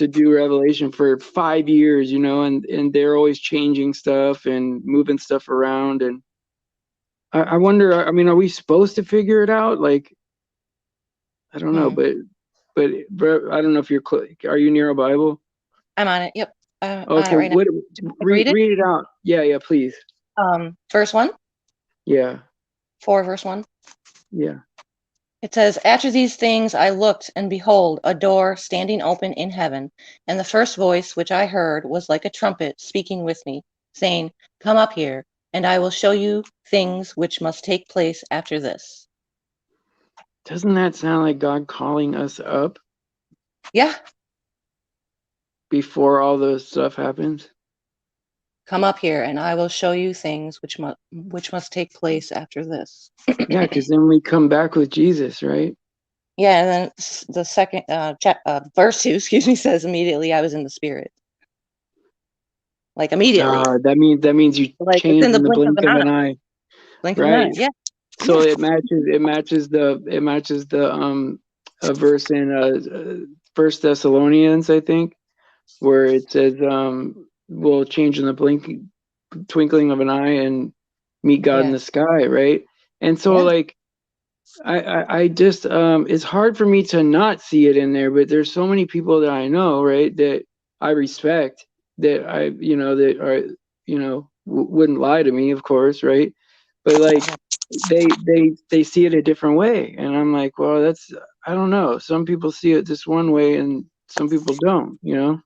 [SPEAKER 1] do Revelation for 5 years, and they're always changing stuff and moving stuff around, and I wonder. I mean, are we supposed to figure it out? Like, I don't know,
[SPEAKER 2] Hmm.
[SPEAKER 1] but I don't know if are you near a Bible?
[SPEAKER 2] I'm on it. Yep. On it
[SPEAKER 1] Okay,
[SPEAKER 2] right now.
[SPEAKER 1] what
[SPEAKER 2] I can read it.
[SPEAKER 1] read it out. Yeah, yeah, please.
[SPEAKER 2] Verse 1,
[SPEAKER 1] Yeah,
[SPEAKER 2] 4, verse 1.
[SPEAKER 1] yeah.
[SPEAKER 2] It says, after these things I looked, and behold, a door standing open in heaven. And the first voice which I heard was like a trumpet speaking with me, saying, come up here, and I will show you things which must take place after this.
[SPEAKER 1] Doesn't that sound like God calling us up
[SPEAKER 2] Yeah,
[SPEAKER 1] before all the stuff happens?
[SPEAKER 2] come up here, and I will show you things which must take place after this.
[SPEAKER 1] Yeah, because then we come back with Jesus, right?
[SPEAKER 2] Yeah, and then the second verse 2, excuse me, says immediately I was in the spirit. Like immediately.
[SPEAKER 1] That means you
[SPEAKER 2] Like it's
[SPEAKER 1] change
[SPEAKER 2] in the
[SPEAKER 1] in the
[SPEAKER 2] blink of
[SPEAKER 1] blink
[SPEAKER 2] an
[SPEAKER 1] of
[SPEAKER 2] eye.
[SPEAKER 1] an eye,
[SPEAKER 2] Blink of an eye.
[SPEAKER 1] right?
[SPEAKER 2] Yeah.
[SPEAKER 1] So
[SPEAKER 2] Yeah.
[SPEAKER 1] it matches the a verse in First Thessalonians, I think, where it says we'll change in the twinkling of an eye and meet God in
[SPEAKER 2] Yeah.
[SPEAKER 1] the sky, right? And so
[SPEAKER 2] Yeah.
[SPEAKER 1] like I just it's hard for me to not see it in there, but there's so many people that I know, right, that I respect, that I, that are, wouldn't lie to me, of course, right? But like they see it a different way, and I'm like, well, that's, I don't know. Some people see it this one way, and some people don't.
[SPEAKER 2] Yeah.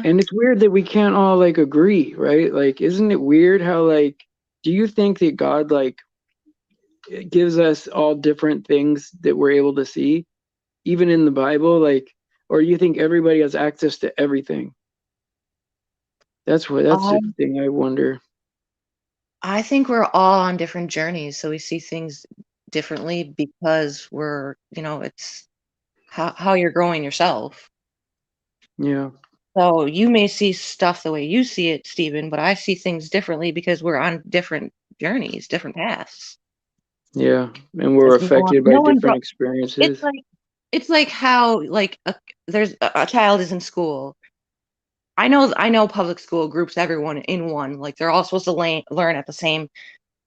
[SPEAKER 1] And it's weird that we can't all like agree, right? Like, isn't it weird how like, do you think that God like it gives us all different things that we're able to see, even in the Bible, like, or you think everybody has access to everything? That's the
[SPEAKER 2] Um,
[SPEAKER 1] thing I wonder.
[SPEAKER 2] I think we're all on different journeys, so we see things differently because it's how you're growing yourself.
[SPEAKER 1] Yeah,
[SPEAKER 2] So you may see stuff the way you see it, Stephen, but I see things differently because we're on different journeys, different paths.
[SPEAKER 1] yeah, and we're
[SPEAKER 2] As we go on,
[SPEAKER 1] affected by
[SPEAKER 2] no one
[SPEAKER 1] different
[SPEAKER 2] brought. It's
[SPEAKER 1] experiences.
[SPEAKER 2] like it's like how like there's a child is in school. I know public school groups everyone in one. Like they're all supposed to learn at the same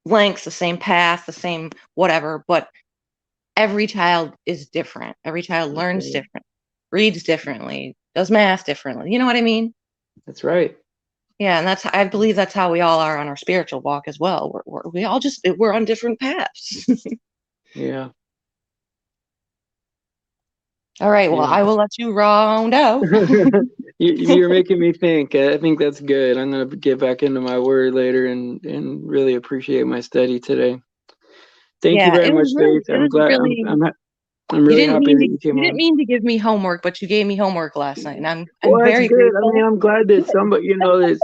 [SPEAKER 2] lengths, the same path, the same whatever. But every child is different. Every child
[SPEAKER 1] That's
[SPEAKER 2] learns
[SPEAKER 1] right.
[SPEAKER 2] different, reads differently, does math differently. You know what I mean?
[SPEAKER 1] That's right.
[SPEAKER 2] Yeah, and I believe that's how we all are on our spiritual walk as well. We all we're on different paths.
[SPEAKER 1] Yeah,
[SPEAKER 2] All right, well,
[SPEAKER 1] yeah.
[SPEAKER 2] I will let you round out.
[SPEAKER 1] You're making me think. I think that's good. I'm gonna get back into my word later and really appreciate my study today. Thank you
[SPEAKER 2] Yeah,
[SPEAKER 1] very much, Faith.
[SPEAKER 2] it
[SPEAKER 1] I'm
[SPEAKER 2] was
[SPEAKER 1] glad.
[SPEAKER 2] really.
[SPEAKER 1] I'm
[SPEAKER 2] You
[SPEAKER 1] really
[SPEAKER 2] didn't
[SPEAKER 1] happy
[SPEAKER 2] mean
[SPEAKER 1] that
[SPEAKER 2] to.
[SPEAKER 1] you came
[SPEAKER 2] You didn't
[SPEAKER 1] on.
[SPEAKER 2] mean to give me homework, but you gave me homework last night, and I'm
[SPEAKER 1] Well, that's
[SPEAKER 2] very
[SPEAKER 1] good. I mean,
[SPEAKER 2] grateful.
[SPEAKER 1] I'm glad that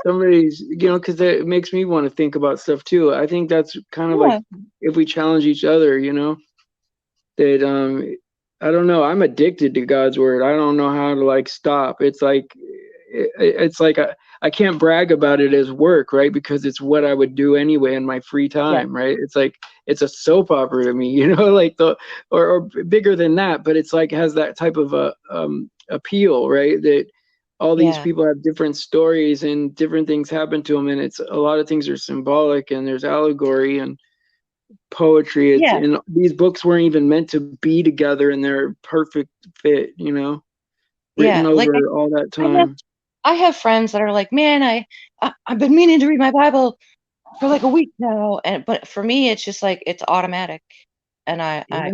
[SPEAKER 1] somebody's, because it makes me want to think about stuff too. I think that's kind of like
[SPEAKER 2] Yeah,
[SPEAKER 1] if we challenge each other, that I don't know. I'm addicted to God's word. I don't know how to like stop. It's like I can't brag about it as work, right? Because it's what I would do anyway in my free
[SPEAKER 2] yeah,
[SPEAKER 1] time, right? It's like it's a soap opera to me, like or bigger than that, but it's like has that type of a appeal, right? That all these
[SPEAKER 2] yeah,
[SPEAKER 1] people have different stories and different things happen to them, and it's a lot of things are symbolic and there's allegory and poetry. It's
[SPEAKER 2] yeah,
[SPEAKER 1] and these books weren't even meant to be together, and they're perfect fit, written
[SPEAKER 2] yeah.
[SPEAKER 1] over all that
[SPEAKER 2] I have
[SPEAKER 1] time.
[SPEAKER 2] I have friends that are like, man, I've been meaning to read my Bible for like a week now, and but for me, it's just like it's automatic, and
[SPEAKER 1] Yeah.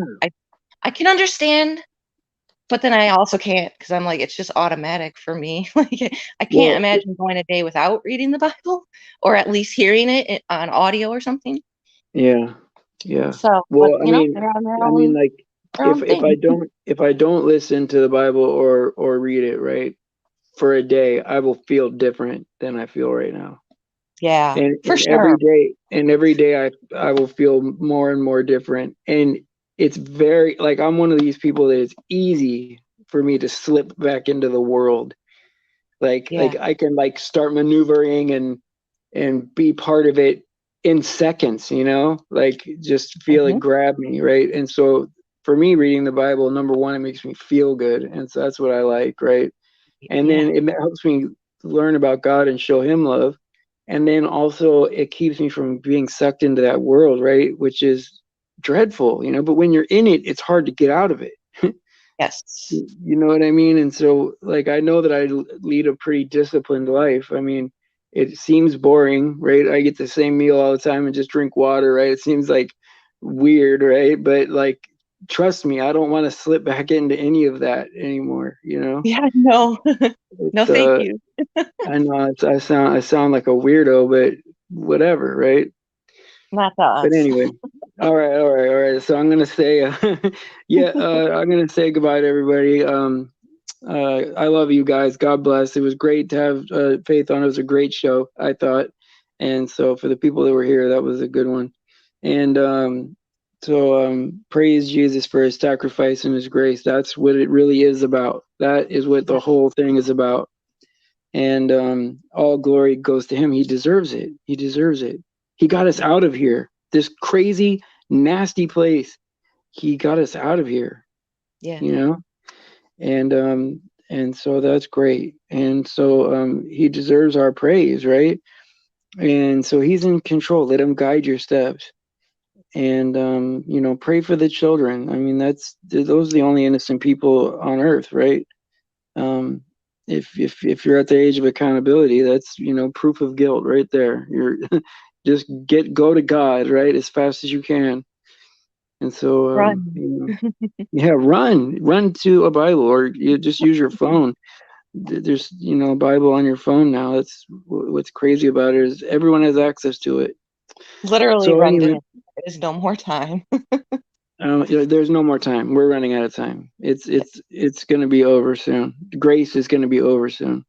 [SPEAKER 2] I can understand, but then I also can't because I'm like it's just automatic for me. Like I can't
[SPEAKER 1] Well,
[SPEAKER 2] imagine going a day without reading the Bible, or at least hearing it on audio or something.
[SPEAKER 1] yeah, yeah.
[SPEAKER 2] So, but
[SPEAKER 1] Well,
[SPEAKER 2] they're on
[SPEAKER 1] like
[SPEAKER 2] their own thing.
[SPEAKER 1] if I don't listen to the Bible or read it, right, for a day, I will feel different than I feel right now.
[SPEAKER 2] Yeah,
[SPEAKER 1] And
[SPEAKER 2] for sure.
[SPEAKER 1] every day I will feel more and more different. And it's very like I'm one of these people that it's easy for me to slip back into the world.
[SPEAKER 2] Yeah.
[SPEAKER 1] Like I can like start maneuvering and be part of it in seconds, like just feel it
[SPEAKER 2] Hmm.
[SPEAKER 1] grab me, right? And so for me, reading the Bible, number one, it makes me feel good, and so that's what I like, right? And
[SPEAKER 2] Yeah.
[SPEAKER 1] then it helps me learn about God and show Him love, and then also it keeps me from being sucked into that world, right? Which is dreadful, but when you're in it, it's hard to get out of it.
[SPEAKER 2] Yes.
[SPEAKER 1] You know what I mean? And so, like, I know that I lead a pretty disciplined life. I mean, it seems boring, right? I get the same meal all the time and just drink water, right? It seems like weird, right? But like, trust me, I don't want to slip back into any of that anymore.
[SPEAKER 2] Yeah. No. No,
[SPEAKER 1] It's
[SPEAKER 2] thank you.
[SPEAKER 1] I know I sound like a weirdo, but whatever, right?
[SPEAKER 2] Not to
[SPEAKER 1] But
[SPEAKER 2] us.
[SPEAKER 1] anyway, all right. So I'm gonna say, yeah, I'm gonna say goodbye to everybody. I love you guys. God bless. It was great to have Faith on. It was a great show, I thought. And so for the people that were here, that was a good one. And praise Jesus for his sacrifice and his grace. That's what it really is about. That is what the
[SPEAKER 2] Yeah.
[SPEAKER 1] whole thing is about. And all glory goes to him. He deserves it. He deserves it. He got us out of here. This crazy, nasty place. He got us out of here,
[SPEAKER 2] Yeah.
[SPEAKER 1] you know? And so that's great. And so he deserves our praise, right? And so he's in control. Let him guide your steps. and pray for the children. I mean, those are the only innocent people on earth, right? Um, if you're at the age of accountability, that's proof of guilt right there. You're just go to God, right, as fast as you can. And so
[SPEAKER 2] Run.
[SPEAKER 1] yeah, run to a Bible, or you just use your phone. There's a Bible on your phone now. That's what's crazy about it, is everyone has access to it.
[SPEAKER 2] Literally
[SPEAKER 1] So
[SPEAKER 2] run to
[SPEAKER 1] anyway,
[SPEAKER 2] him. There's no more time.
[SPEAKER 1] there's no more time. We're running out of time. It's going to be over soon. Grace is going to be over soon.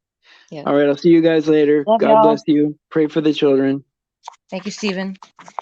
[SPEAKER 2] Yes.
[SPEAKER 1] All right, I'll see you guys later.
[SPEAKER 2] Love
[SPEAKER 1] God
[SPEAKER 2] y'all.
[SPEAKER 1] bless you. Pray for the children.
[SPEAKER 2] Thank you, Stephen.